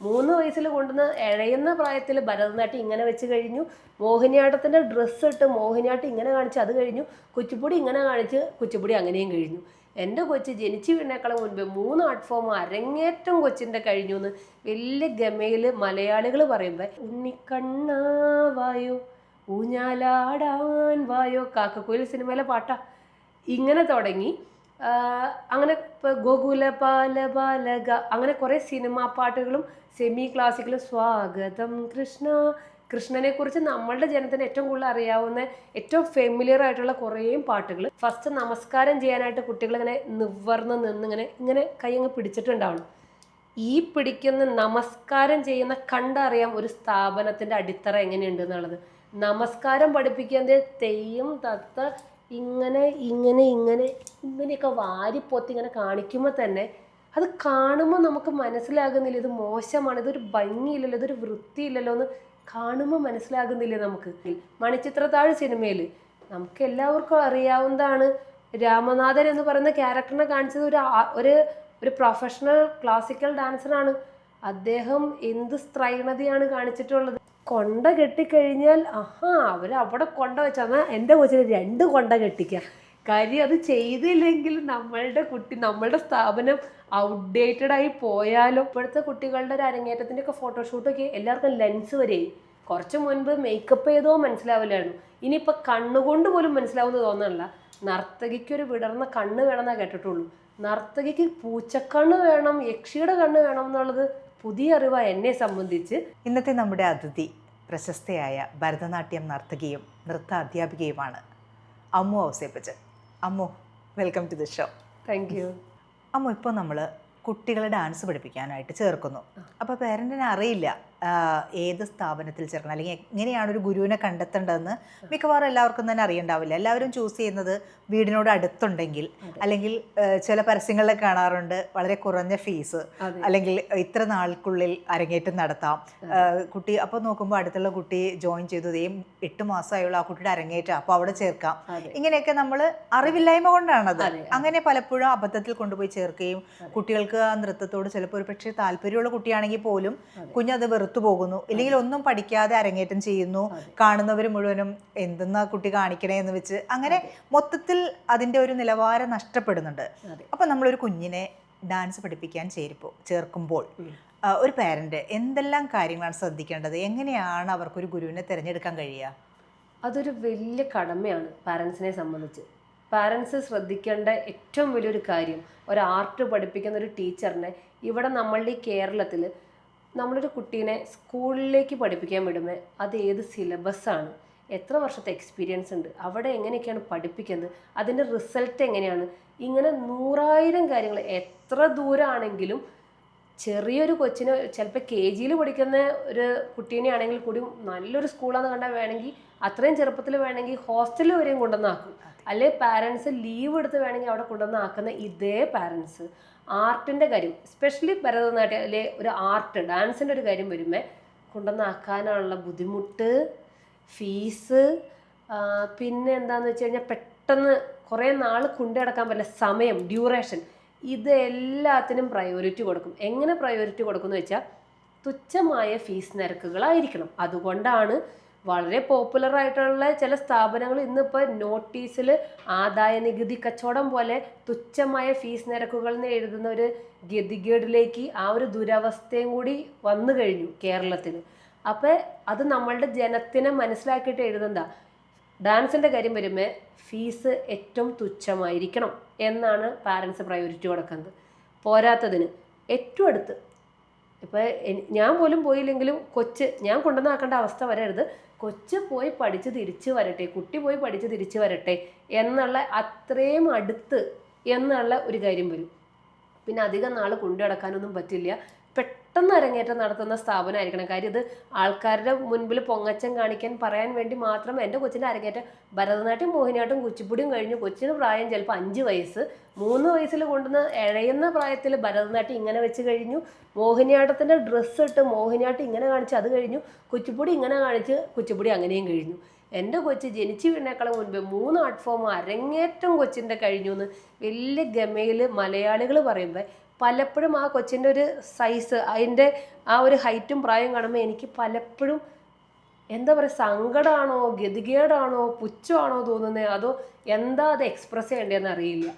3 വയസ്സിൽ കൊണ്ടുവന്ന് ഇഴയുന്ന പ്രായത്തിൽ ഭരതനാട്യം ഇങ്ങനെ വെച്ച് കഴിഞ്ഞു. മോഹിനിയാട്ടത്തിൻ്റെ ഡ്രസ്സ് ഇട്ട് മോഹിനിയാട്ടം ഇങ്ങനെ കാണിച്ച് അത് കഴിഞ്ഞു. കുച്ചിപ്പുടി ഇങ്ങനെ കാണിച്ച് കുച്ചിപ്പുടി അങ്ങനെയും കഴിഞ്ഞു. എൻ്റെ കൊച്ച് ജനിച്ചു വീണേക്കാളും മുൻപ് 3 ആർട്ട് ഫോം അരങ്ങേറ്റം കൊച്ചിൻ്റെ കഴിഞ്ഞു എന്ന് വലിയ ഗമയിൽ മലയാളികൾ പറയുമ്പോൾ ഉണ്ണിക്കണ്ണാ വായോ ഊഞ്ഞാലാടാൻ വായോ കാക്കക്കുയിൽ സിനിമയിലെ പാട്ടാ ഇങ്ങനെ തുടങ്ങി. അങ്ങനെ ഇപ്പോൾ ഗോകുല ബാല ബാലക അങ്ങനെ കുറേ സിനിമാ പാട്ടുകളും സെമി ക്ലാസിക്കലും സ്വാഗതം കൃഷ്ണ കൃഷ്ണനെക്കുറിച്ച് നമ്മളുടെ ജനത്തിന് ഏറ്റവും കൂടുതൽ അറിയാവുന്ന ഏറ്റവും ഫെമിലിയർ ആയിട്ടുള്ള കുറേ പാട്ടുകൾ. ഫസ്റ്റ് നമസ്കാരം ചെയ്യാനായിട്ട് കുട്ടികൾ ഇങ്ങനെ നിവർന്ന് നിന്ന് ഇങ്ങനെ കൈ അങ്ങ് പിടിച്ചിട്ടുണ്ടാവണം. ഈ പിടിക്കുന്ന നമസ്കാരം ചെയ്യുന്ന കണ്ടറിയാം ഒരു സ്ഥാപനത്തിൻ്റെ അടിത്തറ എങ്ങനെയുണ്ട് എന്നുള്ളത്. നമസ്കാരം പഠിപ്പിക്കുന്നത് തെയ്യം തത്ത ഇങ്ങനെ ഇങ്ങനെ ഇങ്ങനെ ഇങ്ങനെയൊക്കെ വാരിപ്പൊത്തി ഇങ്ങനെ കാണിക്കുമ്പോൾ തന്നെ അത് കാണുമ്പോൾ നമുക്ക് മനസ്സിലാകുന്നില്ല ഇത് മോശമാണ്, ഇതൊരു ഭംഗിയില്ലല്ലോ, ഇതൊരു വൃത്തിയില്ലല്ലോ എന്ന് കാണുമ്പോൾ മനസ്സിലാകുന്നില്ല നമുക്ക്. മണിച്ചിത്രത്താഴ് സിനിമയിൽ നമുക്ക് എല്ലാവർക്കും അറിയാവുന്നതാണ്. രാമനാഥൻ എന്ന് പറയുന്ന ക്യാരക്ടറിനെ കാണിച്ചത് ഒരു പ്രൊഫഷണൽ ക്ലാസിക്കൽ ഡാൻസറാണ്. അദ്ദേഹം എന്ത് സ്ത്രൈണതയാണ് കാണിച്ചിട്ടുള്ളത്. കൊണ്ട കെട്ടിക്കഴിഞ്ഞാൽ അവിടെ കൊണ്ട വെച്ചാൽ എൻ്റെ കൊച്ചിന് 2 കൊണ്ട കെട്ടിക്കാം. കാര്യം അത് ചെയ്തില്ലെങ്കിൽ നമ്മളുടെ സ്ഥാപനം ഔട്ട്ഡേറ്റഡ് ആയി പോയാലോ. ഇപ്പോഴത്തെ കുട്ടികളുടെ ഒരു അരങ്ങേറ്റത്തിൻ്റെ ഒക്കെ ഫോട്ടോഷൂട്ടൊക്കെ എല്ലാവർക്കും ലെൻസ് വരെയായി. കുറച്ച് മുൻപ് മേക്കപ്പ് ചെയ്തോ മനസ്സിലാവില്ലായിരുന്നു. ഇനിയിപ്പോൾ കണ്ണുകൊണ്ട് പോലും മനസ്സിലാവുമെന്ന് തോന്നണില്ല. നർത്തകിക്കൊരു വിടർന്ന കണ്ണ് വേണമെന്നാണ് കേട്ടിട്ടുള്ളൂ. നർത്തകിക്ക് പൂച്ചക്കണ്ണ് വേണം, യക്ഷിയുടെ കണ്ണ് വേണം എന്നുള്ളത് പുതിയ അറിവാണ് എന്നെ സംബന്ധിച്ച്. ഇന്നത്തെ നമ്മുടെ അതിഥി പ്രശസ്തയായ ഭരതനാട്യം നർത്തകിയും നൃത്ത അധ്യാപികയുമാണ് Ammu Ouseppachan. Ammu, welcome to the show. Thank you. Ammu, ഇപ്പോൾ നമ്മൾ കുട്ടികളെ ഡാൻസ് പഠിപ്പിക്കാനായിട്ട് ചേർക്കുന്നു. അപ്പോൾ പേരൻറ്റിന് അറിയില്ല ഏത് സ്ഥാപനത്തിൽ ചേർക്കണം അല്ലെങ്കിൽ എങ്ങനെയാണ് ഒരു ഗുരുവിനെ കണ്ടെത്തേണ്ടതെന്ന് മിക്കവാറും എല്ലാവർക്കും തന്നെ അറിയണ്ടാവില്ല. എല്ലാവരും ചൂസ് ചെയ്യുന്നത് വീടിനോട് അടുത്തുണ്ടെങ്കിൽ അല്ലെങ്കിൽ ചില പരസ്യങ്ങളിലെ കാണാറുണ്ട് വളരെ കുറഞ്ഞ ഫീസ് അല്ലെങ്കിൽ ഇത്ര നാൾക്കുള്ളിൽ അരങ്ങേറ്റം നടത്താം കുട്ടി. അപ്പോൾ നോക്കുമ്പോൾ അടുത്തുള്ള കുട്ടി ജോയിൻ ചെയ്തു 8 മാസമായുള്ള ആ കുട്ടിയുടെ അരങ്ങേറ്റം, അപ്പോൾ അവിടെ ചേർക്കാം. ഇങ്ങനെയൊക്കെ നമ്മൾ അറിവില്ലായ്മ കൊണ്ടാണത്. അങ്ങനെ പലപ്പോഴും അബദ്ധത്തിൽ കൊണ്ടുപോയി ചേർക്കുകയും കുട്ടികൾക്ക് ആ നൃത്തത്തോട് ചിലപ്പോൾ ഒരു പക്ഷേ താല്പര്യമുള്ള കുട്ടിയാണെങ്കിൽ പോലും കുഞ്ഞത് വെറുത്തു പോകുന്നു, ഇല്ലെങ്കിൽ ഒന്നും പഠിക്കാതെ അരങ്ങേറ്റം ചെയ്യുന്നു. കാണുന്നവർ മുഴുവനും എന്തെന്നാ കുട്ടി കാണിക്കണേ എന്ന് വെച്ച് അങ്ങനെ മൊത്തത്തിൽ അതിൻ്റെ ഒരു നിലവാരം നഷ്ടപ്പെടുന്നുണ്ട്. അപ്പം നമ്മളൊരു കുഞ്ഞിനെ ഡാൻസ് പഠിപ്പിക്കാൻ ചേർക്കുമ്പോൾ ഒരു പാരന്റ് എന്തെല്ലാം കാര്യങ്ങളാണ് ശ്രദ്ധിക്കേണ്ടത്? എങ്ങനെയാണ് അവർക്കൊരു ഗുരുവിനെ തിരഞ്ഞെടുക്കാൻ കഴിയുക? അതൊരു വലിയ കടമയാണ് പാരൻസിനെ സംബന്ധിച്ച്. പാരൻസ് ശ്രദ്ധിക്കേണ്ട ഏറ്റവും വലിയൊരു കാര്യം, ഒരു ആർട്ട് പഠിപ്പിക്കുന്ന ഒരു ടീച്ചറിനെ ഇവിടെ നമ്മളുടെ ഈ കേരളത്തിൽ നമ്മളൊരു കുട്ടീനെ സ്കൂളിലേക്ക് പഠിപ്പിക്കാൻ വിടുമ്പോൾ അത് ഏത് സിലബസാണ്, എത്ര വർഷത്തെ എക്സ്പീരിയൻസ് ഉണ്ട്, അവിടെ എങ്ങനെയൊക്കെയാണ് പഠിപ്പിക്കുന്നത്, അതിൻ്റെ റിസൾട്ട് എങ്ങനെയാണ്, ഇങ്ങനെ 100,000 കാര്യങ്ങൾ. എത്ര ദൂരമാണെങ്കിലും ചെറിയൊരു കൊച്ചിന് ചിലപ്പോൾ KG പഠിക്കുന്ന ഒരു കുട്ടീനെ ആണെങ്കിൽ കൂടി നല്ലൊരു സ്കൂളാന്ന് കണ്ടാൽ വേണമെങ്കിൽ അത്രയും ചെറുപ്പത്തിൽ വേണമെങ്കിൽ ഹോസ്റ്റലിൽ വരെയും കൊണ്ടുവന്നാക്കും. അല്ലെ പാരൻസ് ലീവ് എടുത്ത് വേണമെങ്കിൽ അവിടെ കൊണ്ടുവന്നാക്കുന്ന ഇതേ പാരൻസ് ആർട്ടിൻ്റെ കാര്യം, എസ്പെഷ്യലി ഭരതനാട്യം അല്ലെ ഒരു ആർട്ട് ഡാൻസിൻ്റെ ഒരു കാര്യം വരുമ്പോൾ കൊണ്ടുവന്നാക്കാനുള്ള ബുദ്ധിമുട്ട്, ഫീസ്, പിന്നെ എന്താണെന്ന് വെച്ച് കഴിഞ്ഞാൽ പെട്ടെന്ന് കുറേ നാൾ കൊണ്ടുനടക്കാൻ പറ്റില്ല സമയം, ഡ്യൂറേഷൻ, ഇതെല്ലാത്തിനും പ്രയോറിറ്റി കൊടുക്കും. എങ്ങനെ പ്രയോറിറ്റി കൊടുക്കുമെന്ന് വെച്ചാൽ തുച്ഛമായ ഫീസ് നിരക്കുകളായിരിക്കണം. അതുകൊണ്ടാണ് വളരെ പോപ്പുലർ ആയിട്ടുള്ള ചില സ്ഥാപനങ്ങൾ ഇന്നിപ്പോൾ നോട്ടീസിൽ ആദായ നികുതി കച്ചവടം പോലെ തുച്ഛമായ ഫീസ് നിരക്കുകൾ എന്ന് എഴുതുന്ന ഒരു ഗതികേടിലേക്ക് ആ ഒരു ദുരവസ്ഥയും കൂടി വന്നു കഴിഞ്ഞു കേരളത്തിൽ. അപ്പോൾ അത് നമ്മളുടെ ജനത്തിനെ മനസ്സിലാക്കിയിട്ട് എഴുതുന്നതാ. ഡാൻസിൻ്റെ കാര്യം വരുമ്പോൾ ഫീസ് ഏറ്റവും തുച്ഛമായിരിക്കണം എന്നാണ് പാരൻസ് പ്രയോറിറ്റി കൊടുക്കുന്നത്. പോരാത്തതിന് ഏറ്റവും അടുത്ത് ഇപ്പോൾ ഞാൻ പോലും പോയില്ലെങ്കിലും ഞാൻ കൊണ്ടുവന്നാക്കേണ്ട അവസ്ഥ വരരുത്. കൊച്ച് പോയി പഠിച്ച് തിരിച്ചു വരട്ടെ, കുട്ടി പോയി പഠിച്ച് തിരിച്ചു വരട്ടെ എന്നുള്ള അത്രയും അടുത്ത് എന്നുള്ള ഒരു കാര്യം വരും. പിന്നെ അധികം നാൾ കൊണ്ടു നടക്കാനൊന്നും പറ്റില്ല. പെട്ടെന്ന് അരങ്ങേറ്റം നടത്തുന്ന സ്ഥാപനമായിരിക്കണം. കാര്യം ഇത് ആൾക്കാരുടെ മുൻപിൽ പൊങ്ങച്ചം കാണിക്കാൻ പറയാൻ വേണ്ടി മാത്രം എൻ്റെ കൊച്ചിൻ്റെ അരങ്ങേറ്റം ഭരതനാട്യം മോഹിനിയാട്ടം കുച്ചിപ്പുടിയും കഴിഞ്ഞു. കൊച്ചിന് പ്രായം ചിലപ്പോൾ 5 വയസ്സ്, 3 വയസ്സിൽ കൊണ്ടുവന്ന് ഇഴയുന്ന പ്രായത്തിൽ ഭരതനാട്യം ഇങ്ങനെ വെച്ച് കഴിഞ്ഞു. മോഹിനിയാട്ടത്തിൻ്റെ ഡ്രസ്സ് ഇട്ട് മോഹിനിയാട്ടം ഇങ്ങനെ കാണിച്ച് അത് കഴിഞ്ഞു. കുച്ചിപ്പുടി ഇങ്ങനെ കാണിച്ച് കുച്ചിപ്പുടി അങ്ങനെയും കഴിഞ്ഞു. എൻ്റെ കൊച്ച് ജനിച്ചു വീണേക്കാളും മുൻപ് 3 ആർട്ട് ഫോം അരങ്ങേറ്റം കൊച്ചിൻ്റെ കഴിഞ്ഞു എന്ന് വലിയ ഗമയിൽ മലയാളികൾ പറയുമ്പോൾ പലപ്പോഴും ആ കൊച്ചിൻ്റെ ഒരു സൈസ്, അതിൻ്റെ ആ ഒരു ഹൈറ്റും പ്രായവും കാണുമ്പോൾ എനിക്ക് പലപ്പോഴും എന്താ പറയുക, സങ്കടമാണോ ഗതികേടാണോ പുച്ഛമാണോ തോന്നുന്നത്, അതോ എന്താ അത് എക്സ്പ്രസ് ചെയ്യേണ്ടതെന്ന് അറിയില്ല.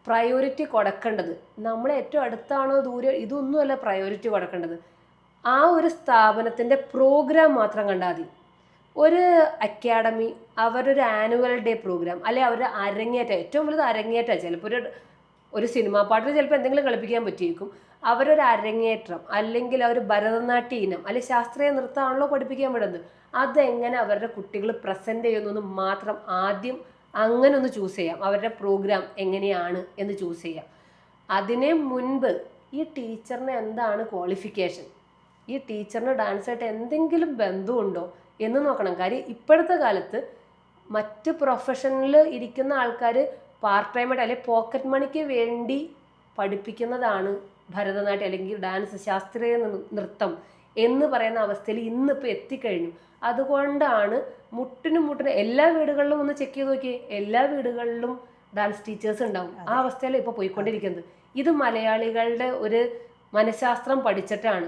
പ്രയോറിറ്റി കൊടുക്കേണ്ടത് നമ്മളെ ഏറ്റവും അടുത്താണോ ദൂരെ, ഇതൊന്നുമല്ല പ്രയോറിറ്റി കൊടുക്കേണ്ടത്. ആ ഒരു സ്ഥാപനത്തിൻ്റെ പ്രോഗ്രാം മാത്രം കണ്ടാൽ മതി. ഒരു അക്കാഡമി അവരൊരു ആനുവൽ ഡേ പ്രോഗ്രാം, അല്ലെങ്കിൽ അവരുടെ അരങ്ങേറ്റം, ഏറ്റവും വലുത് അരങ്ങേറ്റം. ചിലപ്പോൾ ഒരു സിനിമാ പാട്ടിൽ ചിലപ്പോൾ എന്തെങ്കിലും കളിപ്പിക്കാൻ പറ്റിയേക്കും. അവരൊരു അരങ്ങേറ്റം, അല്ലെങ്കിൽ അവർ ഭരതനാട്യ ഇനം, അല്ലെങ്കിൽ ശാസ്ത്രീയ നൃത്തമാണല്ലോ പഠിപ്പിക്കാൻ വിടുന്നത്, അതെങ്ങനെ അവരുടെ കുട്ടികൾ പ്രസൻറ്റ് ചെയ്യുന്നു മാത്രം ആദ്യം അങ്ങനെ ഒന്ന് ചൂസ് ചെയ്യാം. അവരുടെ പ്രോഗ്രാം എങ്ങനെയാണ് എന്ന് ചൂസ് ചെയ്യാം. അതിനെ മുൻപ് ഈ ടീച്ചറിന് എന്താണ് ക്വാളിഫിക്കേഷൻ, ഈ ടീച്ചറിന് ഡാൻസായിട്ട് എന്തെങ്കിലും ബന്ധമുണ്ടോ എന്ന് നോക്കണം. കാര്യം ഇപ്പോഴത്തെ കാലത്ത് മറ്റ് പ്രൊഫഷനിൽ ഇരിക്കുന്ന ആൾക്കാർ പാർട്ട് ടൈമായിട്ട് അല്ലെങ്കിൽ പോക്കറ്റ് മണിക്ക് വേണ്ടി പഠിപ്പിക്കുന്നതാണ് ഭരതനാട്യം അല്ലെങ്കിൽ ഡാൻസ്, ശാസ്ത്രീയ നൃത്തം എന്ന് പറയുന്ന അവസ്ഥയിൽ ഇന്നിപ്പോൾ എത്തിക്കഴിഞ്ഞു. അതുകൊണ്ടാണ് മുട്ടിനും എല്ലാ വീടുകളിലും ഒന്ന് ചെക്ക് ചെയ്ത് നോക്കിയേ, എല്ലാ വീടുകളിലും ഡാൻസ് ടീച്ചേഴ്സ് ഉണ്ടാവും. ആ അവസ്ഥയിൽ ഇപ്പോൾ പോയിക്കൊണ്ടിരിക്കുന്നത്. ഇത് മലയാളികളുടെ ഒരു മനഃശാസ്ത്രം പഠിച്ചിട്ടാണ്.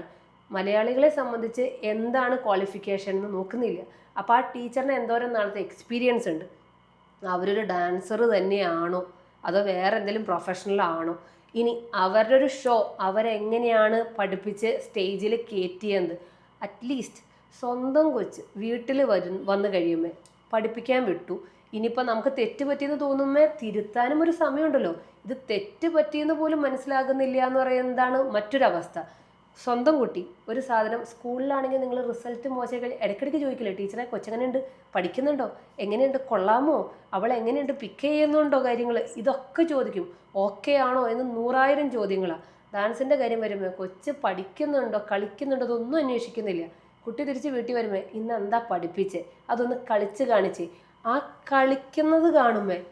മലയാളികളെ സംബന്ധിച്ച് എന്താണ് ക്വാളിഫിക്കേഷൻ എന്ന് നോക്കുന്നില്ല. അപ്പോൾ ആ ടീച്ചറിന് എന്തോരം നാളത്തെ എക്സ്പീരിയൻസ് ഉണ്ട്, അവരൊരു ഡാൻസർ തന്നെയാണോ അതോ വേറെ എന്തെങ്കിലും പ്രൊഫഷണലാണോ, ഇനി അവരുടെ ഒരു ഷോ അവരെങ്ങനെയാണ് പഠിപ്പിച്ച് സ്റ്റേജിൽ കയറ്റിയത്. അറ്റ്ലീസ്റ്റ് സ്വന്തം കൊച്ച് വീട്ടിൽ വന്നു കഴിയുമ്പോൾ പഠിപ്പിക്കാൻ വിട്ടു. ഇനിയിപ്പോൾ നമുക്ക് തെറ്റ് പറ്റിയെന്ന് തോന്നുമ്പോൾ തിരുത്താനും ഒരു സമയമുണ്ടല്ലോ. ഇത് തെറ്റ് പറ്റിയെന്ന് പോലും മനസ്സിലാകുന്നില്ല എന്ന് പറയുന്നതാണ് മറ്റൊരവസ്ഥ. സ്വന്തം കുട്ടി ഒരു സാധനം സ്കൂളിലാണെങ്കിൽ നിങ്ങൾ റിസൾട്ട് മോശമായി ഇടയ്ക്കിടയ്ക്ക് ചോദിക്കില്ലേ ടീച്ചറെ കൊച്ചെങ്ങനെയുണ്ട്, പഠിക്കുന്നുണ്ടോ, എങ്ങനെയുണ്ട്, കൊള്ളാമോ, അവൾ എങ്ങനെയുണ്ട്, പിക്ക് ചെയ്യുന്നുണ്ടോ കാര്യങ്ങൾ, ഇതൊക്കെ ചോദിക്കും. ഓക്കെ ആണോ എന്ന് 100,000 ചോദ്യങ്ങളാണ്. ഡാൻസിൻ്റെ കാര്യം വരുമ്പോൾ കൊച്ച് പഠിക്കുന്നുണ്ടോ കളിക്കുന്നുണ്ടോ അതൊന്നും അന്വേഷിക്കുന്നില്ല. കുട്ടി തിരിച്ച് വീട്ടിൽ വരുമ്പോൾ ഇന്ന് എന്താ പഠിപ്പിച്ചേ, അതൊന്ന് കളിച്ച് കാണിച്ചേ. ആ കളിക്കുന്നത് കാണുമ്പോൾ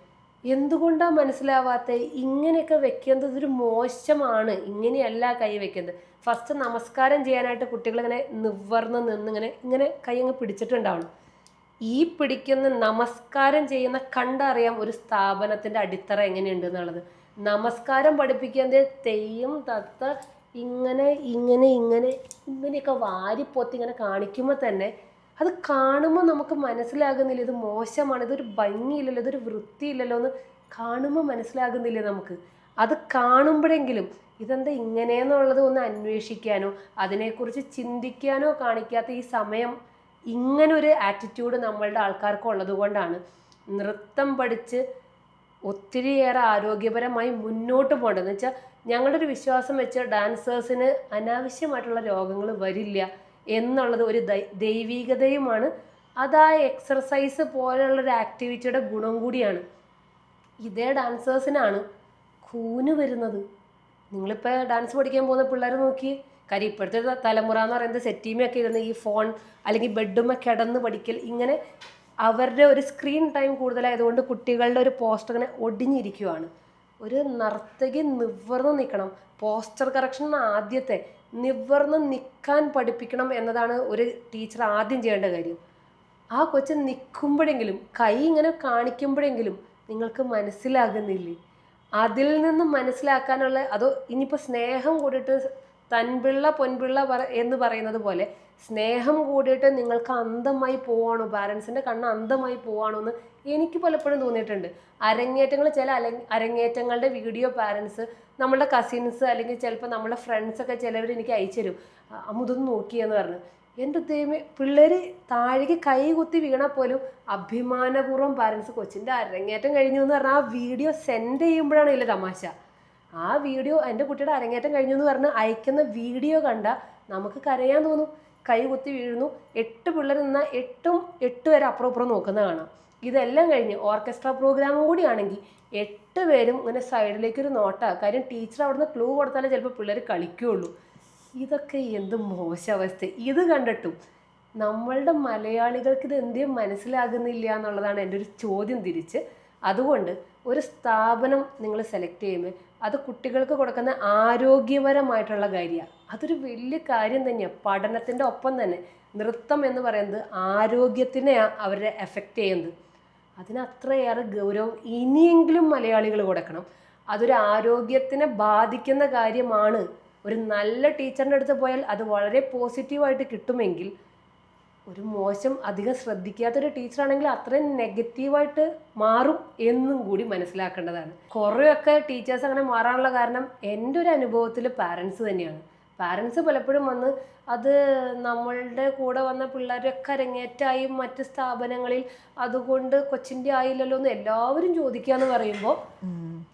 എന്തുകൊണ്ടാണ് മനസ്സിലാവാത്ത, ഇങ്ങനെയൊക്കെ വെക്കുന്നത് ഒരു മോശമാണ്, ഇങ്ങനെയല്ല കൈ വെക്കുന്നത്. ഫസ്റ്റ് നമസ്കാരം ചെയ്യാനായിട്ട് കുട്ടികളിങ്ങനെ നിവർന്ന് നിന്നിങ്ങനെ ഇങ്ങനെ കൈ അങ്ങ് പിടിച്ചിട്ടുണ്ടാവണം. ഈ പിടിക്കുന്ന നമസ്കാരം ചെയ്യുന്ന കണ്ടറിയാം ഒരു സ്ഥാപനത്തിൻ്റെ അടിത്തറ എങ്ങനെയുണ്ട് എന്നുള്ളത്. നമസ്കാരം പഠിപ്പിക്കുന്നത് തെയ്യം തത്ത ഇങ്ങനെ ഇങ്ങനെ ഇങ്ങനെ ഇങ്ങനെയൊക്കെ വാരിപ്പൊത്തി ഇങ്ങനെ കാണിക്കുമ്പോൾ തന്നെ അത് കാണുമ്പോൾ നമുക്ക് മനസ്സിലാകുന്നില്ല ഇത് മോശമാണ്, ഇതൊരു ഭംഗിയില്ലല്ലോ, ഇതൊരു വൃത്തിയില്ലല്ലോ എന്ന് കാണുമ്പോൾ മനസ്സിലാകുന്നില്ല നമുക്ക്. അത് കാണുമ്പോഴെങ്കിലും ഇതെന്താ ഇങ്ങനെയെന്നുള്ളത് ഒന്ന് അന്വേഷിക്കാനോ അതിനെക്കുറിച്ച് ചിന്തിക്കാനോ കാണിക്കാത്ത ഈ സമയം, ഇങ്ങനൊരു ആറ്റിറ്റ്യൂഡ് നമ്മളുടെ ആൾക്കാർക്ക് ഉള്ളത് കൊണ്ടാണ് നൃത്തം പഠിച്ച് ഒത്തിരിയേറെ ആരോഗ്യപരമായി മുന്നോട്ട് പോകേണ്ടതെന്ന് വെച്ചാൽ ഞങ്ങളുടെ ഒരു വിശ്വാസം വെച്ച് ഡാൻസേഴ്സിന് അനാവശ്യമായിട്ടുള്ള രോഗങ്ങൾ വരില്ല എന്നുള്ളത് ഒരു ദൈവികതയുമാണ്. അത് ആ എക്സർസൈസ് പോലെയുള്ളൊരു ആക്ടിവിറ്റിയുടെ ഗുണം കൂടിയാണ്. ഇതേ ഡാൻസേഴ്സിനാണ് കൂന് വരുന്നത്. നിങ്ങളിപ്പോൾ ഡാൻസ് പഠിക്കാൻ പോകുന്ന പിള്ളേർ നോക്കി, കാര്യം ഇപ്പോഴത്തെ തലമുറ എന്ന് പറയുന്നത് സെറ്റീമയൊക്കെ ഇരുന്ന് ഈ ഫോൺ അല്ലെങ്കിൽ ബെഡുമേ കിടന്ന് പഠിക്കൽ, ഇങ്ങനെ അവരുടെ ഒരു സ്ക്രീൻ ടൈം കൂടുതലായതുകൊണ്ട് കുട്ടികളുടെ ഒരു പോസ്റ്റർ ഇങ്ങനെ ഒടിഞ്ഞിരിക്കുവാണ്. ഒരു നർത്തകി നിവർന്ന് നിൽക്കണം. പോസ്റ്റർ കറക്ഷൻ ആദ്യത്തെ നിവർന്ന് നിൽക്കാൻ പഠിപ്പിക്കണം എന്നതാണ് ഒരു ടീച്ചർ ആദ്യം ചെയ്യേണ്ട കാര്യം. ആ കൊച്ച് നിൽക്കുമ്പോഴെങ്കിലും കൈ ഇങ്ങനെ കാണിക്കുമ്പോഴെങ്കിലും നിങ്ങൾക്ക് മനസ്സിലാകുന്നില്ലേ? അതിൽ നിന്ന് മനസ്സിലാക്കാനുള്ള, അതോ ഇനിയിപ്പോൾ സ്നേഹം കൂടിയിട്ട് തൻപിള്ള പൊൻപിള്ള എന്ന് പറയുന്നത് പോലെ സ്നേഹം കൂടിയിട്ട് നിങ്ങൾക്ക് അന്ധമായി പോവാണോ, പാരൻസിൻ്റെ കണ്ണ് അന്ധമായി പോവാണോ എന്ന് എനിക്ക് പലപ്പോഴും തോന്നിയിട്ടുണ്ട്. അരങ്ങേറ്റങ്ങൾ, ചില അരങ്ങേറ്റങ്ങളുടെ വീഡിയോ പാരൻസ് നമ്മളുടെ കസിൻസ് അല്ലെങ്കിൽ ചിലപ്പോൾ നമ്മുടെ ഫ്രണ്ട്സൊക്കെ ചിലവർ എനിക്ക് അയച്ചു തരും, അമുതൊന്ന് നോക്കിയെന്ന് പറഞ്ഞു. എൻ്റെ ദൈവമേ, പിള്ളേർ താഴേക്ക് കൈ കുത്തി വീണാൽ പോലും അഭിമാനപൂർവ്വം പാരൻസ് കൊച്ചിൻ്റെ അരങ്ങേറ്റം കഴിഞ്ഞു എന്ന് പറഞ്ഞാൽ ആ വീഡിയോ സെൻഡ് ചെയ്യുമ്പോഴാണ് ഇതിൽ തമാശ. ആ വീഡിയോ എൻ്റെ കുട്ടിയുടെ അരങ്ങേറ്റം കഴിഞ്ഞു എന്ന് പറഞ്ഞ് അയക്കുന്ന വീഡിയോ കണ്ടാൽ നമുക്ക് കരയാൻ തോന്നും. കൈ കുത്തി വീഴുന്നു, 8 പിള്ളേർ നിന്നാൽ 8 വരെ അപ്പുറം നോക്കുന്ന കാണാം. ഇതെല്ലാം കഴിഞ്ഞ് ഓർക്കസ്ട്ര പ്രോഗ്രാമും കൂടിയാണെങ്കിൽ 8 പേരും ഇങ്ങനെ സൈഡിലേക്കൊരു നോട്ടാണ്. കാര്യം ടീച്ചർ അവിടുന്ന് ക്ലൂ കൊടുത്താലേ ചിലപ്പോൾ പിള്ളേർ കളിക്കുകയുള്ളൂ. ഇതൊക്കെ എന്ത് മോശാവസ്ഥ. ഇത് കണ്ടിട്ടും നമ്മളുടെ മലയാളികൾക്ക് ഇത് എന്തും മനസ്സിലാകുന്നില്ല എന്നുള്ളതാണ് എൻ്റെ ഒരു ചോദ്യം തിരിച്ച്. അതുകൊണ്ട് ഒരു സ്ഥാപനം നിങ്ങൾ സെലക്ട് ചെയ്യുമ്പോൾ അത് കുട്ടികൾക്ക് കൊടുക്കുന്ന ആരോഗ്യപരമായിട്ടുള്ള കാര്യമാണ്. അതൊരു വലിയ കാര്യം തന്നെയാണ്. പഠനത്തിൻ്റെ ഒപ്പം തന്നെ നൃത്തം എന്ന് പറയുന്നത് ആരോഗ്യത്തിനെയാണ് അവരെ എഫക്റ്റ് ചെയ്യുന്നത്. അതിനത്രയേറെ ഗൗരവം ഇനിയെങ്കിലും മലയാളികൾ കൊടുക്കണം. അതൊരു ആരോഗ്യത്തിനെ ബാധിക്കുന്ന കാര്യമാണ്. ഒരു നല്ല ടീച്ചറിൻ്റെ അടുത്ത് പോയാൽ അത് വളരെ പോസിറ്റീവായിട്ട് കിട്ടുമെങ്കിൽ ഒരു മോശം അധികം ശ്രദ്ധിക്കാത്തൊരു ടീച്ചറാണെങ്കിൽ അത്രയും നെഗറ്റീവായിട്ട് മാറും എന്നും കൂടി മനസ്സിലാക്കേണ്ടതാണ്. കുറേയൊക്കെ ടീച്ചേഴ്സ് അങ്ങനെ മാറാനുള്ള കാരണം എൻ്റെ ഒരു അനുഭവത്തിൽ പാരൻസ് തന്നെയാണ്. പാരൻസ് പലപ്പോഴും വന്ന് അത് നമ്മളുടെ കൂടെ വന്ന പിള്ളേരൊക്കെ അരങ്ങേറ്റായി മറ്റ് സ്ഥാപനങ്ങളിൽ, അതുകൊണ്ട് കൊച്ചിൻ്റെ ആയില്ലല്ലോ എന്ന് എല്ലാവരും ചോദിക്കുക എന്ന് പറയുമ്പോൾ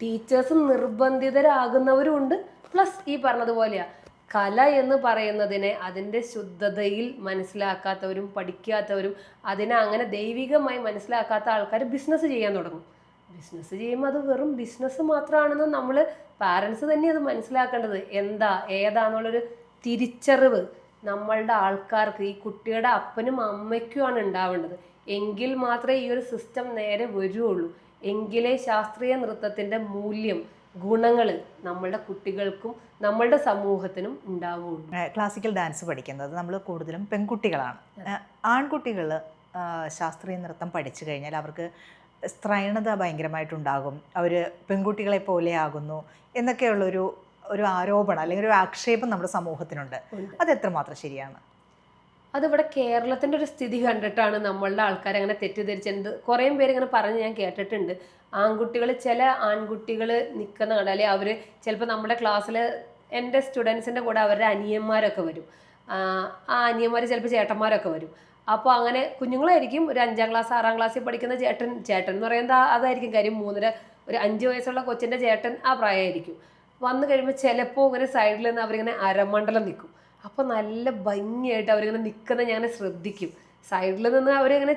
ടീച്ചേഴ്സ് നിർബന്ധിതരാകുന്നവരും ഉണ്ട്. പ്ലസ് ഈ പറഞ്ഞതുപോലെയാണ്, കല എന്ന് പറയുന്നതിനെ അതിൻ്റെ ശുദ്ധതയിൽ മനസ്സിലാക്കാത്തവരും പഠിക്കാത്തവരും അതിനെ അങ്ങനെ ദൈവികമായി മനസ്സിലാക്കാത്ത ആൾക്കാർ ബിസിനസ് ചെയ്യാൻ തുടങ്ങും. ബിസിനസ് ചെയ്യുമ്പോൾ അത് വെറും ബിസിനസ് മാത്രമാണെന്ന് നമ്മൾ പാരൻസ് തന്നെ അത് മനസ്സിലാക്കേണ്ടത്. ഏതാന്നുള്ളൊരു തിരിച്ചറിവ് നമ്മളുടെ ആൾക്കാർക്ക്, ഈ കുട്ടിയുടെ അപ്പനും അമ്മയ്ക്കുമാണ് ഉണ്ടാവേണ്ടത്. എങ്കിൽ മാത്രമേ ഈ ഒരു സിസ്റ്റം നേരെ വരുള്ളൂ. എങ്കിലേ ശാസ്ത്രീയ നൃത്തത്തിൻ്റെ മൂല്യം, ഗുണങ്ങൾ നമ്മളുടെ കുട്ടികൾക്കും നമ്മളുടെ സമൂഹത്തിനും ഉണ്ടാവുള്ളൂ. ക്ലാസിക്കൽ ഡാൻസ് പഠിക്കുന്നത് നമ്മൾ കൂടുതലും പെൺകുട്ടികളാണ്. ആൺകുട്ടികൾ ശാസ്ത്രീയ നൃത്തം പഠിച്ചു കഴിഞ്ഞാൽ അവർക്ക് സ്ത്രൈണത ഭയങ്കരമായിട്ടുണ്ടാകും, അവർ പെൺകുട്ടികളെ പോലെ ആകുന്നു എന്നൊക്കെയുള്ളൊരു ആരോപണം അല്ലെങ്കിൽ ഒരു ആക്ഷേപം നമ്മുടെ സമൂഹത്തിനുണ്ട്. അത് എത്രമാത്രം ശരിയാണ്? അതിവിടെ കേരളത്തിൻ്റെ ഒരു സ്ഥിതി കണ്ടിട്ടാണ് നമ്മളുടെ ആൾക്കാർ അങ്ങനെ തെറ്റിദ്ധരിച്ചിട്ടുണ്ട്. കുറേ പേര് ഇങ്ങനെ പറഞ്ഞ് ഞാൻ കേട്ടിട്ടുണ്ട്. ചില ആൺകുട്ടികൾ നിൽക്കുന്ന കണ്ടാൽ അല്ലെങ്കിൽ അവർ ചിലപ്പോൾ നമ്മുടെ ക്ലാസ്സിൽ എൻ്റെ സ്റ്റുഡൻസിൻ്റെ കൂടെ അവരുടെ അനിയന്മാരൊക്കെ വരും. ആ അനിയന്മാർ ചിലപ്പോൾ ചേട്ടന്മാരൊക്കെ വരും. അപ്പോൾ അങ്ങനെ കുഞ്ഞുങ്ങളായിരിക്കും, ഒരു 5ാം ക്ലാസ് 6ാം ക്ലാസ്സിൽ പഠിക്കുന്ന ചേട്ടൻ എന്ന് പറയുന്നത് അതായിരിക്കും കാര്യം. ഒരു 5 വയസ്സുള്ള കൊച്ചിൻ്റെ ചേട്ടൻ ആ പ്രായമായിരിക്കും. വന്നു കഴിയുമ്പോൾ ചിലപ്പോൾ ഇങ്ങനെ സൈഡിൽ നിന്ന് അവരിങ്ങനെ അരമണ്ഡലം നിൽക്കും. അപ്പോൾ നല്ല ഭംഗിയായിട്ട് അവരിങ്ങനെ നിൽക്കുന്ന ഞാൻ ശ്രദ്ധിക്കും. സൈഡിൽ നിന്ന് അവരിങ്ങനെ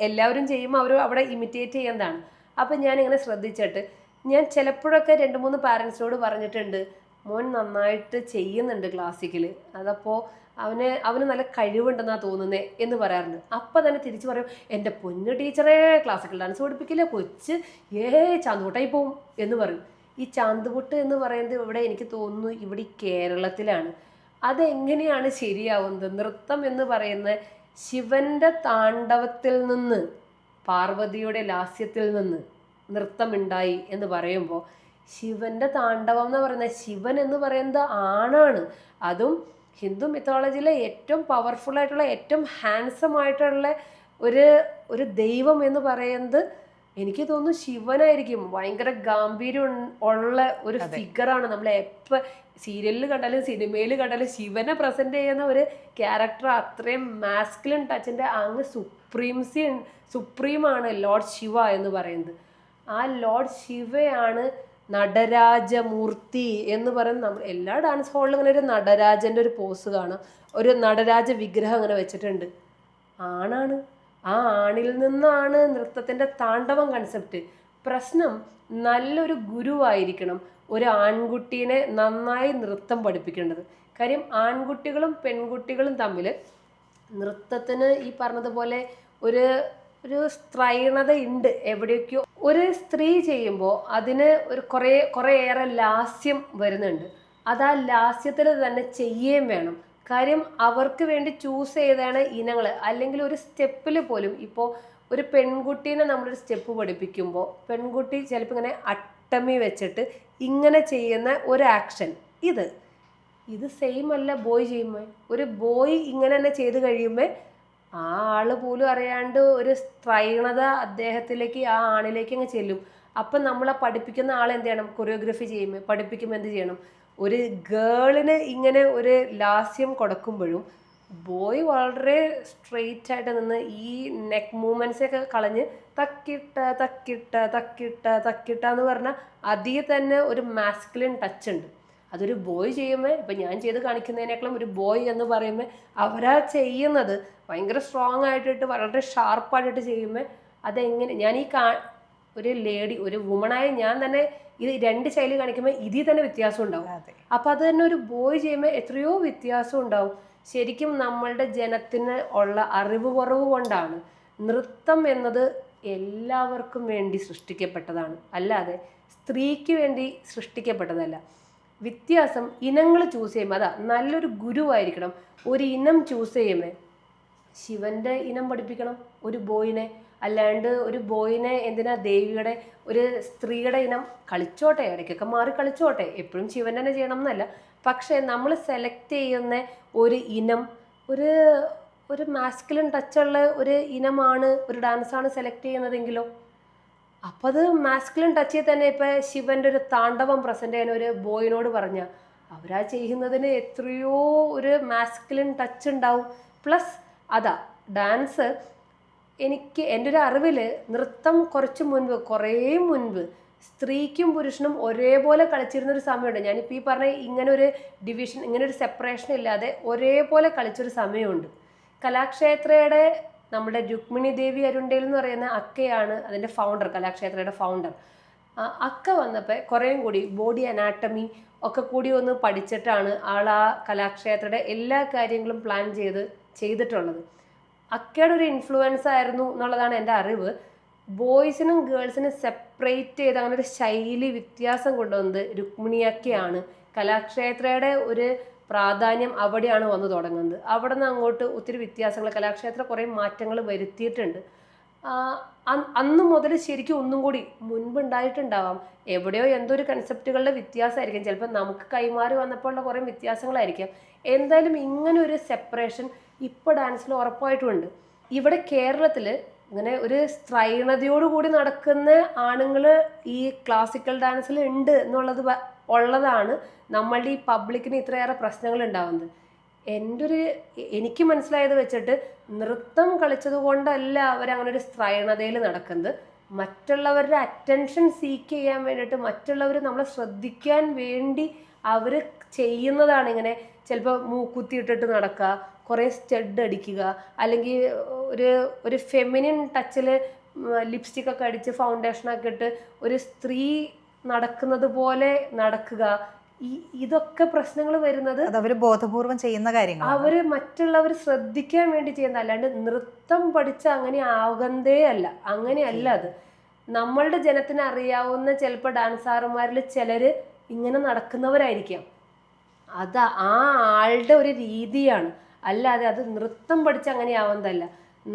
എല്ലാവരും ചെയ്യുമ്പോൾ അവർ അവിടെ ഇമിറ്റേറ്റ് ചെയ്യുന്നതാണ്. അപ്പം ഞാനിങ്ങനെ ശ്രദ്ധിച്ചിട്ട് ഞാൻ ചിലപ്പോഴൊക്കെ 2-3 പാരൻസിനോട് പറഞ്ഞിട്ടുണ്ട്, മോൻ നന്നായിട്ട് ചെയ്യുന്നുണ്ട് ക്ലാസിക്കൽ, അതപ്പോൾ അവന് നല്ല കഴിവുണ്ടെന്നാണ് തോന്നുന്നത് എന്ന് പറയാറുണ്ട്. അപ്പം തന്നെ തിരിച്ചു പറയും, എൻ്റെ പൊന്നു ടീച്ചറെ ക്ലാസിക്കൽ ഡാൻസ് പഠിപ്പിക്കില്ല, കൊച്ച് ചാന്തുപൊട്ടായി പോവും എന്ന് പറയും. ഈ ചാന്തുപൊട്ട് എന്ന് പറയുന്നത് ഇവിടെ എനിക്ക് തോന്നുന്നു ഇവിടെ കേരളത്തിലാണ്. അതെങ്ങനെയാണ് ശരിയാവുന്നത്? നൃത്തം എന്ന് പറയുന്ന ശിവന്റെ താണ്ഡവത്തിൽ നിന്ന്, പാർവതിയുടെ ലാസ്യത്തിൽ നിന്ന് നൃത്തമുണ്ടായി എന്ന് പറയുമ്പോൾ ശിവന്റെ താണ്ഡവം എന്ന് പറയുന്നത്, ശിവൻ എന്ന് പറയുന്നത് ആണാണ്. അതും ഹിന്ദു മിത്തോളജിയിലെ ഏറ്റവും പവർഫുൾ ആയിട്ടുള്ള, ഏറ്റവും ഹാൻസം ആയിട്ടുള്ള ഒരു ദൈവം എന്ന് പറയുന്നത് എനിക്ക് തോന്നുന്നു ശിവനായിരിക്കും. ഭയങ്കര ഗാംഭീര്യം ഉള്ള ഒരു ഫിഗറാണ്. നമ്മൾ എപ്പോൾ സീരിയലിൽ കണ്ടാലും സിനിമയിൽ കണ്ടാലും ശിവനെ പ്രസന്റ് ചെയ്യുന്ന ഒരു ക്യാരക്ടർ അത്രയും മാസ്കുലിൻ ടച്ചിൻ്റെ അങ്ങ് സുപ്രീമാണ് ലോർഡ് ശിവ എന്ന് പറയുന്നത്. ആ ലോർഡ് ശിവയാണ് നടരാജമൂർത്തി എന്ന് പറയുന്നത്. നമ്മൾ എല്ലാ ഡാൻസ് ഹോളിലും ഇങ്ങനെ ഒരു നടരാജൻ്റെ ഒരു പോസ് കാണാം, ഒരു നടരാജ വിഗ്രഹം അങ്ങനെ വെച്ചിട്ടുണ്ട്. ആണാണ്. ആ ആണിൽ നിന്നാണ് നൃത്തത്തിൻ്റെ താണ്ഡവം കൺസെപ്റ്റ്. പ്രശ്നം നല്ലൊരു ഗുരുവായിരിക്കണം ഒരു ആൺകുട്ടീനെ നന്നായി നൃത്തം പഠിപ്പിക്കേണ്ടത്. കാര്യം ആൺകുട്ടികളും പെൺകുട്ടികളും തമ്മിൽ നൃത്തത്തിന് ഈ പറഞ്ഞതുപോലെ ഒരു സ്ത്രൈണത ഉണ്ട് എവിടെയൊക്കെയോ. ഒരു സ്ത്രീ ചെയ്യുമ്പോൾ അതിന് കുറേയേറെ ലാസ്യം വരുന്നുണ്ട്. അത് ആ ലാസ്യത്തിൽ തന്നെ ചെയ്യുകയും വേണം. കാര്യം അവർക്ക് വേണ്ടി ചൂസ് ചെയ്താണ് ഇനങ്ങൾ. അല്ലെങ്കിൽ ഒരു സ്റ്റെപ്പിൽ പോലും ഇപ്പോൾ ഒരു പെൺകുട്ടീനെ നമ്മളൊരു സ്റ്റെപ്പ് പഠിപ്പിക്കുമ്പോൾ പെൺകുട്ടി ചിലപ്പോൾ ഇങ്ങനെ അട്ടമി വെച്ചിട്ട് ഇങ്ങനെ ചെയ്യുന്ന ഒരു ആക്ഷൻ, ഇത് സെയിം അല്ല ബോയ് ചെയ്യുമ്പോൾ. ഒരു ബോയ് ഇങ്ങനെ തന്നെ ചെയ്ത് കഴിയുമ്പോൾ ആ ആൾ പോലും അറിയാണ്ട് ഒരു സ്ത്രൈണത അദ്ദേഹത്തിലേക്ക്, ആ ആണിലേക്ക് അങ്ങ് ചെല്ലും. അപ്പം നമ്മളെ പഠിപ്പിക്കുന്ന ആൾ എന്ത് ചെയ്യണം? കൊറിയോഗ്രഫി ചെയ്യുമ്പോൾ പഠിപ്പിക്കുമ്പോൾ എന്ത് ചെയ്യണം? ഒരു ഗേളിന് ഇങ്ങനെ ഒരു ലാസ്യം കൊടുക്കുമ്പോഴും ബോയ് വളരെ സ്ട്രെയിറ്റ് ആയിട്ട് നിന്ന് ഈ നെക്ക് മൂവ്മെൻറ്റ്സൊക്കെ കളഞ്ഞ് തക്കിട്ട തക്കിട്ട തക്കിട്ട തക്കിട്ട എന്ന് പറഞ്ഞാൽ അതിൽ തന്നെ ഒരു മാസ്കുലിൻ ടച്ച് ഉണ്ട്. അതൊരു ബോയ് ചെയ്യുമ്പോൾ, ഇപ്പം ഞാൻ ചെയ്ത് കാണിക്കുന്നതിനേക്കാളും ഒരു ബോയ് എന്ന് പറയുമ്പോൾ അവരാ ചെയ്യുന്നത് ഭയങ്കര സ്ട്രോങ് ആയിട്ടിട്ട് വളരെ ഷാർപ്പായിട്ടിട്ട് ചെയ്യുമ്പോൾ അതെങ്ങനെ ഞാൻ ഒരു ലേഡി, ഒരു വുമണായ ഞാൻ തന്നെ ഇത് 2 ശൈലി കാണിക്കുമ്പോൾ ഇതിൽ തന്നെ വ്യത്യാസം ഉണ്ടാവും. അപ്പം അത് തന്നെ ഒരു ബോയ് ചെയ്യുമ്പോൾ എത്രയോ വ്യത്യാസം ഉണ്ടാവും. ശരിക്കും നമ്മളുടെ ജനത്തിന് ഉള്ള അറിവ് കുറവ് കൊണ്ടാണ്. നൃത്തം എന്നത് എല്ലാവർക്കും വേണ്ടി സൃഷ്ടിക്കപ്പെട്ടതാണ്, അല്ലാതെ സ്ത്രീക്ക് വേണ്ടി സൃഷ്ടിക്കപ്പെട്ടതല്ല. വ്യത്യാസം ഇനങ്ങൾ ചൂസ് ചെയ്യുമ്പോൾ, അതാ നല്ലൊരു ഗുരുവായിരിക്കണം. ഒരു ഇനം ചൂസ് ചെയ്യുമ്പോൾ ശിവന്റെ ഇനം പഠിപ്പിക്കണം ഒരു ബോയിനെ. അല്ലാണ്ട് ഒരു ബോയിനെ എന്തിനാ ദേവിയുടെ ഒരു സ്ത്രീയുടെ ഇനം കളിച്ചോട്ടെ, ഇടയ്ക്കൊക്കെ മാറി കളിച്ചോട്ടെ, എപ്പോഴും ശിവൻ തന്നെ ചെയ്യണം എന്നല്ല. പക്ഷേ നമ്മൾ സെലക്ട് ചെയ്യുന്ന ഒരു ഇനം ഒരു ഒരു മാസ്കുലിൻ ടച്ചുള്ള ഒരു ഇനമാണ്, ഒരു ഡാൻസാണ് സെലക്ട് ചെയ്യുന്നതെങ്കിലോ അപ്പം അത് മാസ്കുലിൻ ടച്ചിൽ തന്നെ. ഇപ്പം ശിവന്റെ ഒരു താണ്ഡവം പ്രസന്റ് ചെയ്യാൻ ഒരു ബോയിനോട് പറഞ്ഞ അവരാ ചെയ്യുന്നതിന് എത്രയോ ഒരു മാസ്കുലിൻ ടച്ച് ഉണ്ടാവും. പ്ലസ് അതാ ഡാൻസ് എനിക്ക് എൻ്റെ ഒരു അറിവിൽ നൃത്തം കുറേ മുൻപ് സ്ത്രീക്കും പുരുഷനും ഒരേപോലെ കളിച്ചിരുന്നൊരു സമയമുണ്ട്. ഞാനിപ്പോൾ ഈ പറഞ്ഞ ഇങ്ങനെ ഒരു ഡിവിഷൻ, ഇങ്ങനെ ഒരു സെപ്പറേഷൻ ഇല്ലാതെ ഒരേപോലെ കളിച്ചൊരു സമയമുണ്ട്. കലാക്ഷേത്രയുടെ നമ്മുടെ രുക്മിണി ദേവി അരുണ്ടേൽ എന്ന് പറയുന്ന അക്കയാണ് അതിൻ്റെ ഫൗണ്ടർ, കലാക്ഷേത്രയുടെ ഫൗണ്ടർ. അക്ക വന്നപ്പോൾ കുറേയും കൂടി ബോഡി അനാട്ടമി ഒക്കെ കൂടി ഒന്ന് പഠിച്ചിട്ടാണ് ആൾ ആ കലാക്ഷേത്രയുടെ എല്ലാ കാര്യങ്ങളും പ്ലാൻ ചെയ്തിട്ടുള്ളത്. അക്കയുടെ ഒരു ഇൻഫ്ലുവൻസ് ആയിരുന്നു എന്നുള്ളതാണ് എൻ്റെ അറിവ്. ബോയ്സിനും ഗേൾസിനും സെപ്പറേറ്റ് ചെയ്ത് അങ്ങനെ ഒരു ശൈലി വ്യത്യാസം കൊണ്ടുവന്നത് രുക്മിണി അക്കയാണ്. കലാക്ഷേത്രയുടെ ഒരു പ്രാധാന്യം അവിടെയാണ് വന്നു തുടങ്ങുന്നത്. അവിടെ നിന്ന് അങ്ങോട്ട് ഒത്തിരി വ്യത്യാസങ്ങൾ കലാക്ഷേത്ര കുറേ മാറ്റങ്ങൾ വരുത്തിയിട്ടുണ്ട്. അന്ന് മുതൽ ശരിക്കും ഒന്നും കൂടി മുൻപുണ്ടായിട്ടുണ്ടാവാം. എവിടെയോ എന്തോ ഒരു കൺസെപ്റ്റുകളുടെ വ്യത്യാസമായിരിക്കും, ചിലപ്പോൾ നമുക്ക് കൈമാറി വന്നപ്പോഴുള്ള കുറേ വ്യത്യാസങ്ങളായിരിക്കാം. എന്തായാലും ഇങ്ങനെ ഒരു സെപ്പറേഷൻ ഇപ്പോൾ ഡാൻസിൽ ഉറപ്പായിട്ടുമുണ്ട്. ഇവിടെ കേരളത്തിൽ ഇങ്ങനെ ഒരു സ്ത്രൈണതയോടുകൂടി നടക്കുന്ന ആണുങ്ങൾ ഈ ക്ലാസിക്കൽ ഡാൻസിൽ ഉണ്ട് ഉള്ളതാണ് നമ്മളുടെ ഈ പബ്ലിക്കിന് ഇത്രയേറെ പ്രശ്നങ്ങൾ ഉണ്ടാവുന്നത്. എനിക്ക് മനസ്സിലായത് വെച്ചിട്ട് നൃത്തം കളിച്ചത് കൊണ്ടല്ല അവരങ്ങനെ ഒരു സ്ത്രൈണതയിൽ നടക്കുന്നത്. മറ്റുള്ളവരുടെ അറ്റൻഷൻ സീക്ക് ചെയ്യാൻ വേണ്ടിയിട്ട്, മറ്റുള്ളവർ നമ്മളെ ശ്രദ്ധിക്കാൻ വേണ്ടി അവർ ചെയ്യുന്നതാണ് ഇങ്ങനെ. ചിലപ്പോൾ മൂക്കുത്തി ഇട്ടിട്ട് നടക്കുക, കുറേ സ്റ്റഡ് അടിക്കുക, അല്ലെങ്കിൽ ഒരു ഫെമിനിൻ ടച്ചിൽ ലിപ്സ്റ്റിക്കൊക്കെ അടിച്ച് ഫൗണ്ടേഷനൊക്കെ ഇട്ട് ഒരു സ്ത്രീ നടക്കുന്നത് പോലെ നടക്കുക. ഇതൊക്കെ പ്രശ്നങ്ങൾ വരുന്നത് അവർ ബോധപൂർവം ചെയ്യുന്ന കാര്യങ്ങൾ, അവർ മറ്റുള്ളവർ ശ്രദ്ധിക്കാൻ വേണ്ടി ചെയ്യുന്ന, അല്ലാണ്ട് നൃത്തം പഠിച്ച അങ്ങനെ ആകന്തേ അല്ല. അങ്ങനെയല്ല അത്. നമ്മളുടെ ജനത്തിന് അറിയാവുന്ന ചിലപ്പോൾ ഡാൻസാർമാരിൽ ചിലർ ഇങ്ങനെ നടക്കുന്നവരായിരിക്കാം. അത് ആ ആളുടെ ഒരു രീതിയാണ്, അല്ലാതെ അത് നൃത്തം പഠിച്ച് അങ്ങനെ ആവുന്നതല്ല.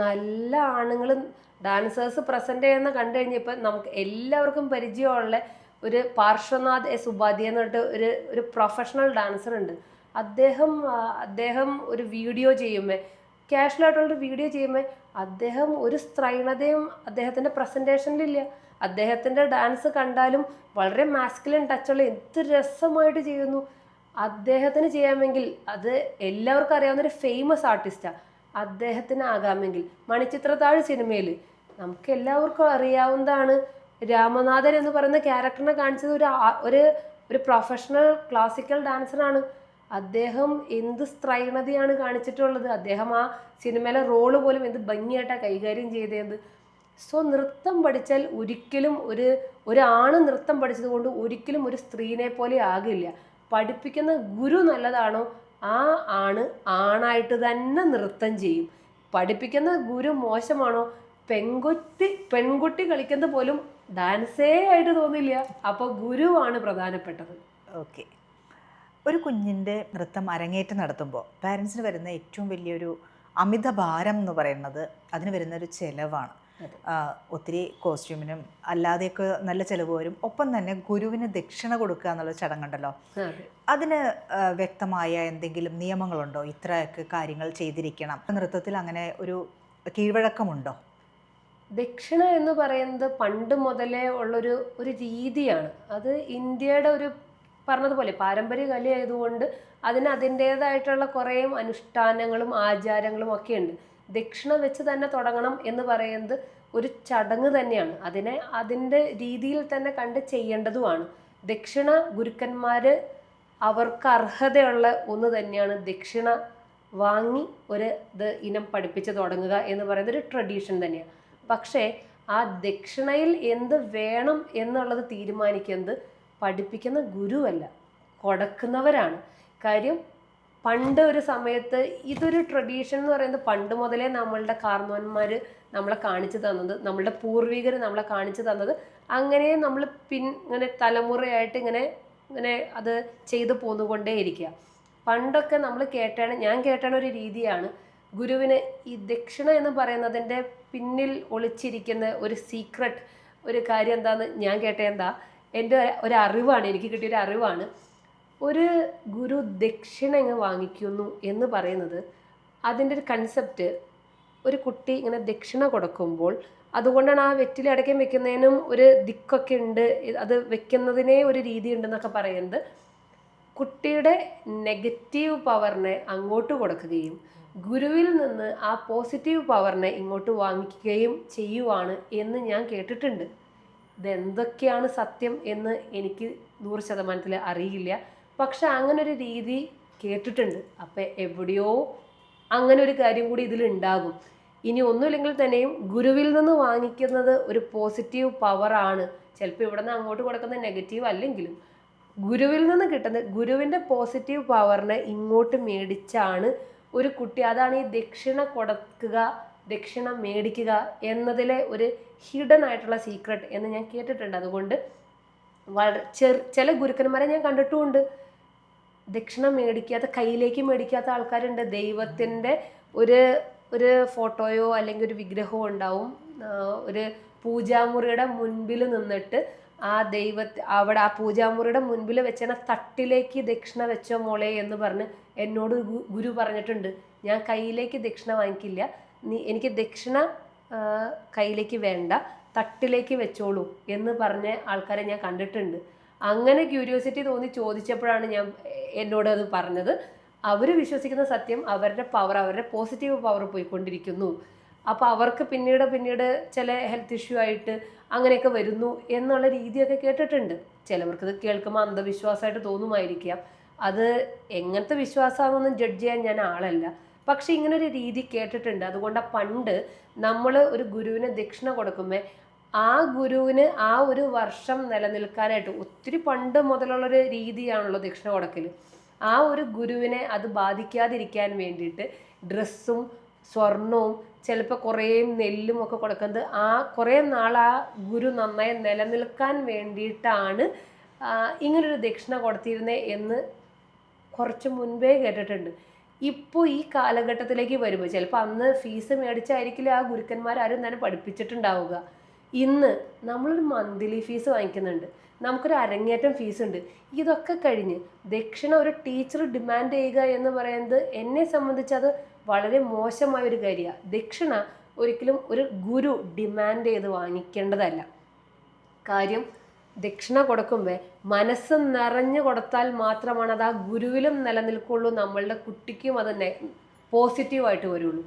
നല്ല ആണുങ്ങൾ ഡാൻസേഴ്സ് പ്രസന്റ് ചെയ്യുന്ന കണ്ടു കഴിഞ്ഞപ്പോൾ നമുക്ക് എല്ലാവർക്കും പരിചയമുള്ള ഒരു പാർശ്വനാഥ് എസ് ഉപാധ്യായ എന്ന് പറഞ്ഞിട്ട് ഒരു പ്രൊഫഷണൽ ഡാൻസർ ഉണ്ട്. അദ്ദേഹം ഒരു വീഡിയോ ചെയ്യുമ്പോൾ, ക്യാഷ്വലായിട്ടുള്ളൊരു വീഡിയോ ചെയ്യുമ്പോൾ അദ്ദേഹം ഒരു സ്ത്രൈണതയും അദ്ദേഹത്തിൻ്റെ പ്രസൻറ്റേഷനിലില്ല. അദ്ദേഹത്തിൻ്റെ ഡാൻസ് കണ്ടാലും വളരെ മാസ്കുലിൻ ടച്ചുള്ള എന്ത് രസമായിട്ട് ചെയ്യുന്നു. അദ്ദേഹത്തിന് ചെയ്യാമെങ്കിൽ, അത് എല്ലാവർക്കും അറിയാവുന്നൊരു ഫേമസ് ആർട്ടിസ്റ്റാണ്, അദ്ദേഹത്തിന് ആകാമെങ്കിൽ. മണിച്ചിത്രത്താഴ് സിനിമയിൽ നമുക്ക് എല്ലാവർക്കും അറിയാവുന്നതാണ്. രാമനാഥൻ എന്ന് പറയുന്ന ക്യാരക്ടറിനെ കാണിച്ചത് ഒരു പ്രൊഫഷണൽ ക്ലാസിക്കൽ ഡാൻസറാണ്. അദ്ദേഹം എന്ത് സ്ത്രൈണതയാണ് കാണിച്ചിട്ടുള്ളത്. അദ്ദേഹം ആ സിനിമയിലെ റോള് പോലും എന്ത് ഭംഗിയായിട്ടാണ് കൈകാര്യം ചെയ്തത്. സോ നൃത്തം പഠിച്ചാൽ ഒരിക്കലും ഒരു ആണ് നൃത്തം പഠിച്ചത് കൊണ്ട് ഒരിക്കലും ഒരു സ്ത്രീനെ പോലെ ആകില്ല. പഠിപ്പിക്കുന്ന ഗുരു നല്ലതാണോ ആ ആണായിട്ട് തന്നെ നൃത്തം ചെയ്യും. പഠിപ്പിക്കുന്ന ഗുരു മോശമാണോ പെൺകുട്ടി കളിക്കുന്നത് പോലും ഡാൻസേ ആയിട്ട് തോന്നില്ല. അപ്പോൾ ഗുരുവാണ് പ്രധാനപ്പെട്ടത്. ഓക്കെ. ഒരു കുഞ്ഞിൻ്റെ നൃത്തം അരങ്ങേറ്റം നടത്തുമ്പോൾ പാരൻസിന് വരുന്ന ഏറ്റവും വലിയൊരു അമിത ഭാരം എന്ന് പറയുന്നത് അതിന് വരുന്നൊരു ചിലവാണ്. ഒത്തിരി കോസ്റ്റ്യൂമിനും അല്ലാതെയൊക്കെ നല്ല ചിലവ് വരും. ഒപ്പം തന്നെ ഗുരുവിന് ദക്ഷിണ കൊടുക്കുക എന്നുള്ള ചടങ്ങുണ്ടല്ലോ, അതിന് വ്യക്തമായ എന്തെങ്കിലും നിയമങ്ങളുണ്ടോ? ഇത്രയൊക്കെ കാര്യങ്ങൾ ചെയ്തിരിക്കണം. നൃത്തത്തിൽ അങ്ങനെ ഒരു കീഴ്വഴക്കമുണ്ടോ? ദക്ഷിണ എന്ന് പറയുന്നത് പണ്ട് മുതലേ ഉള്ളൊരു രീതിയാണ്. അത് ഇന്ത്യയുടെ പറഞ്ഞതുപോലെ പാരമ്പര്യ കലയായതുകൊണ്ട് അതിന് അതിൻ്റേതായിട്ടുള്ള കുറേ അനുഷ്ഠാനങ്ങളും ആചാരങ്ങളും ഒക്കെ ഉണ്ട്. ദക്ഷിണ വെച്ച് തന്നെ തുടങ്ങണം എന്ന് പറയുന്നത് ഒരു ചടങ്ങ് തന്നെയാണ്. അതിൻ്റെ രീതിയിൽ തന്നെ കണ്ട് ചെയ്യേണ്ടതുമാണ്. ദക്ഷിണ ഗുരുക്കന്മാർ അവർക്ക് അർഹതയുള്ള ഒന്ന് തന്നെയാണ്. ദക്ഷിണ വാങ്ങി ഇനം പഠിപ്പിച്ച് തുടങ്ങുക എന്ന് പറയുന്നത് ഒരു ട്രഡീഷൻ തന്നെയാണ്. പക്ഷേ ആ ദക്ഷിണയിൽ എന്ത് വേണം എന്നുള്ളത് തീരുമാനിക്കുന്നത് പഠിപ്പിക്കുന്ന ഗുരുവല്ല, കൊടുക്കുന്നവരാണ്. കാര്യം പണ്ട് ഒരു സമയത്ത് ഇതൊരു ട്രഡീഷൻ എന്ന് പറയുന്നത് പണ്ട് മുതലേ നമ്മളുടെ കാർന്നോന്മാർ നമ്മളെ കാണിച്ചു തന്നത്, നമ്മളുടെ പൂർവികർ നമ്മളെ കാണിച്ചു തന്നത്, അങ്ങനെ നമ്മൾ ഇങ്ങനെ തലമുറയായിട്ട് ഇങ്ങനെ അത് ചെയ്തു പോന്നുകൊണ്ടേ ഇരിക്കുക. പണ്ടൊക്കെ ഞാൻ കേട്ടാണ് ഒരു രീതിയാണ്, ഗുരുവിന് ഈ ദക്ഷിണ എന്ന് പറയുന്നതിൻ്റെ പിന്നിൽ ഒളിച്ചിരിക്കുന്ന ഒരു സീക്രട്ട് ഒരു കാര്യം എന്താണെന്ന് ഞാൻ കേട്ട എൻ്റെ ഒരു അറിവാണ്, എനിക്ക് കിട്ടിയൊരു അറിവാണ്. ഒരു ഗുരു ദക്ഷിണ ഇങ്ങ് വാങ്ങിക്കുന്നു എന്ന് പറയുന്നത് അതിൻ്റെ ഒരു കൺസെപ്റ്റ്, ഒരു കുട്ടി ഇങ്ങനെ ദക്ഷിണ കൊടുക്കുമ്പോൾ അതുകൊണ്ടാണ് ആ വെറ്റില അടയ്ക്കാൻ വെക്കുന്നതിനും ഒരു ദിക്കൊക്കെ ഉണ്ട്, അത് വെക്കുന്നതിനേ ഒരു രീതി ഉണ്ടെന്നൊക്കെ പറയുന്നത്. കുട്ടിയുടെ നെഗറ്റീവ് പവറിനെ അങ്ങോട്ട് കൊടുക്കുകയും ഗുരുവിൽ നിന്ന് ആ പോസിറ്റീവ് പവറിനെ ഇങ്ങോട്ട് വാങ്ങിക്കുകയും ചെയ്യുവാണ് എന്ന് ഞാൻ കേട്ടിട്ടുണ്ട്. ഇതെന്തൊക്കെയാണ് സത്യം എന്ന് എനിക്ക് 100% അറിയില്ല, പക്ഷെ അങ്ങനൊരു രീതി കേട്ടിട്ടുണ്ട്. അപ്പം എവിടെയോ അങ്ങനെ ഒരു കാര്യം കൂടി ഇതിലുണ്ടാകും. ഇനി ഒന്നുമില്ലെങ്കിൽ തന്നെയും ഗുരുവിൽ നിന്ന് വാങ്ങിക്കുന്നത് ഒരു പോസിറ്റീവ് പവറാണ്. ചിലപ്പോൾ ഇവിടെ നിന്ന് അങ്ങോട്ട് കൊടുക്കുന്നത് നെഗറ്റീവ് അല്ലെങ്കിലും ഗുരുവിൽ നിന്ന് കിട്ടുന്നത് ഗുരുവിൻ്റെ പോസിറ്റീവ് പവറിനെ ഇങ്ങോട്ട് മേടിച്ചാണ് ഒരു കുട്ടി, അതാണ് ഈ ദക്ഷിണ കൊടുക്കുക, ദക്ഷിണ മേടിക്കുക എന്നതിലെ ഒരു ഹിഡൻ ആയിട്ടുള്ള സീക്രട്ട് എന്ന് ഞാൻ കേട്ടിട്ടുണ്ട്. അതുകൊണ്ട് വളരെ ചില ഗുരുക്കന്മാരെ ഞാൻ കണ്ടിട്ടുമുണ്ട്, ദക്ഷിണ മേടിക്കാത്ത, കയ്യിലേക്ക് മേടിക്കാത്ത ആൾക്കാരുണ്ട്. ദൈവത്തിൻ്റെ ഒരു ഫോട്ടോയോ അല്ലെങ്കിൽ ഒരു വിഗ്രഹമോ ഉണ്ടാവും, ഒരു പൂജാമുറിയുടെ മുൻപിൽ നിന്നിട്ട് അവിടെ ആ പൂജാമുറിയുടെ മുൻപിൽ വെച്ച തട്ടിലേക്ക് ദക്ഷിണ വെച്ചോ മോളെ എന്ന് പറഞ്ഞ് എന്നോട് ഗുരു പറഞ്ഞിട്ടുണ്ട്. ഞാൻ കയ്യിലേക്ക് ദക്ഷിണ വാങ്ങിക്കില്ല, എനിക്ക് ദക്ഷിണ കയ്യിലേക്ക് വേണ്ട, തട്ടിലേക്ക് വെച്ചോളൂ എന്ന് പറഞ്ഞ ആൾക്കാരെ ഞാൻ കണ്ടിട്ടുണ്ട്. അങ്ങനെ ക്യൂരിയോസിറ്റി തോന്നി ചോദിച്ചപ്പോഴാണ് എന്നോട് അത് പറഞ്ഞത്. അവർ വിശ്വസിക്കുന്ന സത്യം അവരുടെ പവർ, അവരുടെ പോസിറ്റീവ് പവർ പോയിക്കൊണ്ടിരിക്കുന്നു. അപ്പോൾ അവർക്ക് പിന്നീട് ചില ഹെൽത്ത് ഇഷ്യൂ ആയിട്ട് അങ്ങനെയൊക്കെ വരുന്നു എന്നുള്ള രീതിയൊക്കെ കേട്ടിട്ടുണ്ട്. ചിലവർക്കത് കേൾക്കുമ്പോൾ അന്ധവിശ്വാസമായിട്ട് തോന്നുമായിരിക്കാം. അത് എങ്ങനത്തെ വിശ്വാസമാണെന്നൊന്നും ജഡ്ജ് ചെയ്യാൻ ഞാൻ ആളല്ല, പക്ഷെ ഇങ്ങനൊരു രീതി കേട്ടിട്ടുണ്ട്. അതുകൊണ്ട് പണ്ട് നമ്മൾ ഒരു ഗുരുവിന് ദക്ഷിണ കൊടുക്കുമ്പോൾ ആ ഗുരുവിന് ആ ഒരു വർഷം നിലനിൽക്കാനായിട്ട്, ഒത്തിരി പണ്ട് മുതലുള്ളൊരു രീതിയാണല്ലോ ദക്ഷിണ കൊടുക്കൽ, ആ ഒരു ഗുരുവിനെ അത് ബാധിക്കാതിരിക്കാൻ വേണ്ടിയിട്ട് ഡ്രസ്സും സ്വർണവും ചിലപ്പോൾ കുറേ നെല്ലും ഒക്കെ കൊടുക്കുന്നത് ആ കുറേ നാൾ ആ ഗുരു നന്നായി നിലനിൽക്കാൻ വേണ്ടിയിട്ടാണ് ഇങ്ങനൊരു ദക്ഷിണ കൊടുത്തിരുന്നത് എന്ന് കുറച്ച് മുൻപേ കേട്ടിട്ടുണ്ട്. ഇപ്പോൾ ഈ കാലഘട്ടത്തിലേക്ക് വരുമ്പോൾ ചിലപ്പോൾ അന്ന് ഫീസ് മേടിച്ചായിരിക്കില്ല ആ ഗുരുക്കന്മാരും തന്നെ പഠിപ്പിച്ചിട്ടുണ്ടാവുക. ഇന്ന് നമ്മളൊരു മന്ത്ലി ഫീസ് വാങ്ങിക്കുന്നുണ്ട്, നമുക്കൊരു അരങ്ങേറ്റം ഫീസ് ഉണ്ട്. ഇതൊക്കെ കഴിഞ്ഞ് ദക്ഷിണ ഒരു ടീച്ചർ ഡിമാൻഡ് ചെയ്യുക എന്ന് പറയുന്നത് എന്നെ സംബന്ധിച്ച് അത് വളരെ മോശമായൊരു കാര്യമാണ്. ദക്ഷിണ ഒരിക്കലും ഒരു ഗുരു ഡിമാൻഡ് ചെയ്ത് വാങ്ങിക്കേണ്ടതല്ല. കാര്യം ദക്ഷിണ കൊടുക്കുമ്പോൾ മനസ്സ് നിറഞ്ഞു കൊടുത്താൽ മാത്രമാണ് അത് ആ ഗുരുവിലും നിലനിൽക്കുള്ളൂ, നമ്മളുടെ കുട്ടിക്കും അത് പോസിറ്റീവായിട്ട് വരുള്ളൂ.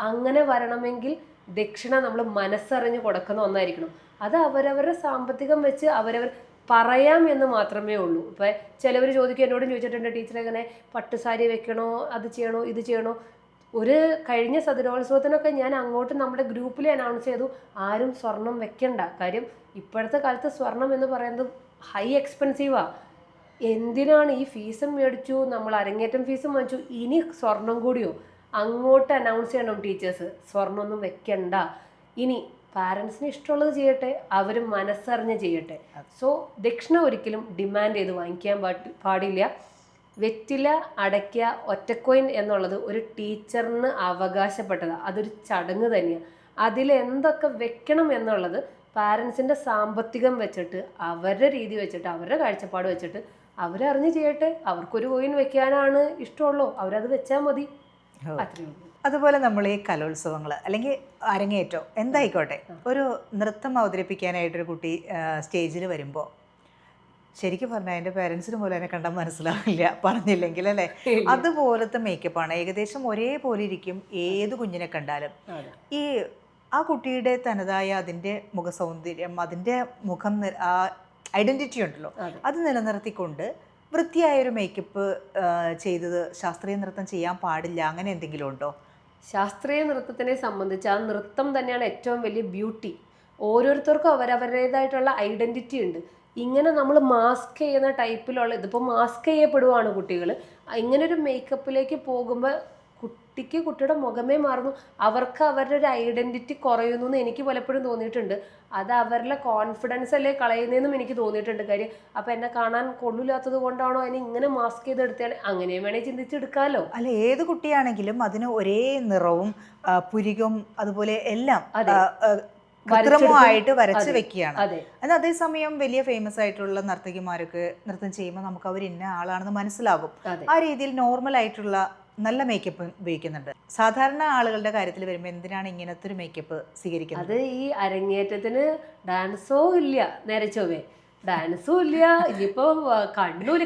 അങ്ങനെ വരണമെങ്കിൽ ദക്ഷിണ നമ്മൾ മനസ്സറിഞ്ഞ് കൊടുക്കുന്ന ഒന്നായിരിക്കണം. അത് അവരവരുടെ സാമ്പത്തികം വെച്ച് അവരവർ പറയാം എന്ന് മാത്രമേ ഉള്ളൂ. ഇപ്പം ചിലവർ ചോദിക്കും, എന്നോടും ചോദിച്ചിട്ടുണ്ട്, ടീച്ചറെ ഇങ്ങനെ പട്ടുസാരി വെക്കണോ, അത് ചെയ്യണോ, ഇത് ചെയ്യണോ. ഒരു കഴിഞ്ഞ സദരോത്സവത്തിനൊക്കെ ഞാൻ അങ്ങോട്ട് നമ്മുടെ ഗ്രൂപ്പിൽ അനൗൺസ് ചെയ്തു, ആരും സ്വർണം വെക്കണ്ട. കാര്യം ഇപ്പോഴത്തെ കാലത്ത് സ്വർണം എന്ന് പറയുന്നത് ഹൈ എക്സ്പെൻസീവാണ്. എന്തിനാണ് ഈ ഫീസും മേടിച്ചു, നമ്മൾ അരങ്ങേറ്റം ഫീസും മേടിച്ചു, ഇനി സ്വർണം കൂടിയോ? അങ്ങോട്ട് അനൗൺസ് ചെയ്യണം ടീച്ചേഴ്സ്, സ്വർണ്ണമൊന്നും വെക്കണ്ട. ഇനി പാരൻസിന് ഇഷ്ടമുള്ളത് ചെയ്യട്ടെ, അവർ മനസ്സറിഞ്ഞ് ചെയ്യട്ടെ. സോ ദക്ഷിണ ഒരിക്കലും ഡിമാൻഡ് ചെയ്ത് വാങ്ങിക്കാൻ പാടില്ല. വെറ്റില അടയ്ക്കുക, ഒറ്റക്കോയിൻ എന്നുള്ളത് ഒരു ടീച്ചറിന് അവകാശപ്പെട്ടതാണ്. അതൊരു ചടങ്ങ് തന്നെയാണ്. അതിലെന്തൊക്കെ വെക്കണം എന്നുള്ളത് പാരൻസിൻ്റെ സാമ്പത്തികം വെച്ചിട്ട്, അവരുടെ രീതി വെച്ചിട്ട്, അവരുടെ കാഴ്ചപ്പാട് വെച്ചിട്ട് അവരറിഞ്ഞ് ചെയ്യട്ടെ. അവർക്കൊരു കോയിൻ വെക്കാനാണ് ഇഷ്ടമുള്ളൂ, അവരത് വെച്ചാൽ മതി, അത്രയേ ഉള്ളൂ. അതുപോലെ നമ്മൾ ഈ കലോത്സവങ്ങൾ അല്ലെങ്കിൽ അരങ്ങേറ്റോ എന്തായിക്കോട്ടെ, ഒരു നൃത്തം അവതരിപ്പിക്കാനായിട്ടൊരു കുട്ടി സ്റ്റേജിൽ വരുമ്പോൾ ശരിക്കും പറഞ്ഞാൽ എൻ്റെ പേരൻസിന് പോലും എന്നെ കണ്ടാൽ മനസ്സിലാവില്ല, പറഞ്ഞില്ലെങ്കിൽ അല്ലേ. അതുപോലത്തെ മേക്കപ്പാണ്, ഏകദേശം ഒരേപോലെ ഇരിക്കും ഏത് കുഞ്ഞിനെ കണ്ടാലും. ഈ ആ കുട്ടിയുടെ തനതായ അതിൻ്റെ മുഖസൗന്ദര്യം, അതിൻ്റെ മുഖം, ആ ഐഡൻറ്റിറ്റി ഉണ്ടല്ലോ, അത് നിലനിർത്തിക്കൊണ്ട് വൃത്തിയായൊരു മേക്കപ്പ് ചെയ്തത് ശാസ്ത്രീയ നൃത്തം ചെയ്യാൻ പാടില്ല, അങ്ങനെ എന്തെങ്കിലും ഉണ്ടോ? ശാസ്ത്രീയ നൃത്തത്തിനെ സംബന്ധിച്ച് ആ നൃത്തം തന്നെയാണ് ഏറ്റവും വലിയ ബ്യൂട്ടി. ഓരോരുത്തർക്കും അവരവരുടേതായിട്ടുള്ള ഐഡൻറ്റിറ്റി ഉണ്ട്. ഇങ്ങനെ നമ്മൾ മാസ്ക് ചെയ്യുന്ന ടൈപ്പിലുള്ള, ഇതിപ്പോൾ മാസ്ക് ചെയ്യപ്പെടുവാണ് കുട്ടികൾ. ഇങ്ങനൊരു മേക്കപ്പിലേക്ക് പോകുമ്പോൾ കുട്ടിക്ക് കുട്ടിയുടെ മുഖമേ മാറുന്നു, അവർക്ക് അവരുടെ ഒരു ഐഡന്റിറ്റി കുറയുന്നു എന്ന് എനിക്ക് പലപ്പോഴും തോന്നിയിട്ടുണ്ട്. അത് അവരുടെ കോൺഫിഡൻസ് അല്ലേ കളയുന്നതെന്നും എനിക്ക് തോന്നിയിട്ടുണ്ട്. കാര്യം അപ്പം എന്നെ കാണാൻ കൊള്ളില്ലാത്തത് കൊണ്ടാണോ അതിനെ ഇങ്ങനെ മാസ്ക് ചെയ്തെടുത്താണ്, അങ്ങനെയും വേണേൽ ചിന്തിച്ചെടുക്കാമല്ലോ. അല്ല, ഏത് കുട്ടിയാണെങ്കിലും അതിന് ഒരേ നിറവും പുരികം അതുപോലെ എല്ലാം കൃത്രിമമായിട്ട് വരച്ച് വെക്കുകയാണ്. എന്നാൽ അതേസമയം വലിയ ഫേമസ് ആയിട്ടുള്ള നർത്തകിമാരൊക്കെ നൃത്തം ചെയ്യുമ്പോൾ നമുക്ക് അവർ ഇന്ന ആളാണെന്ന് മനസ്സിലാകും. ആ രീതിയിൽ നോർമൽ ആയിട്ടുള്ള നല്ല മേക്കപ്പ് ഉപയോഗിക്കുന്നുണ്ട്. സാധാരണ ആളുകളുടെ കാര്യത്തിൽ വരുമ്പോൾ എന്തിനാണ് ഇങ്ങനത്തെ ഒരു മേക്കപ്പ് സ്വീകരിക്കുന്നത്? അത് ഈ അരങ്ങേറ്റത്തിന് ഡാൻസോ ഇല്ല, നേരെ ചൊവ്വേ ഡാൻസും ഇല്ല, ഇനിയിപ്പോ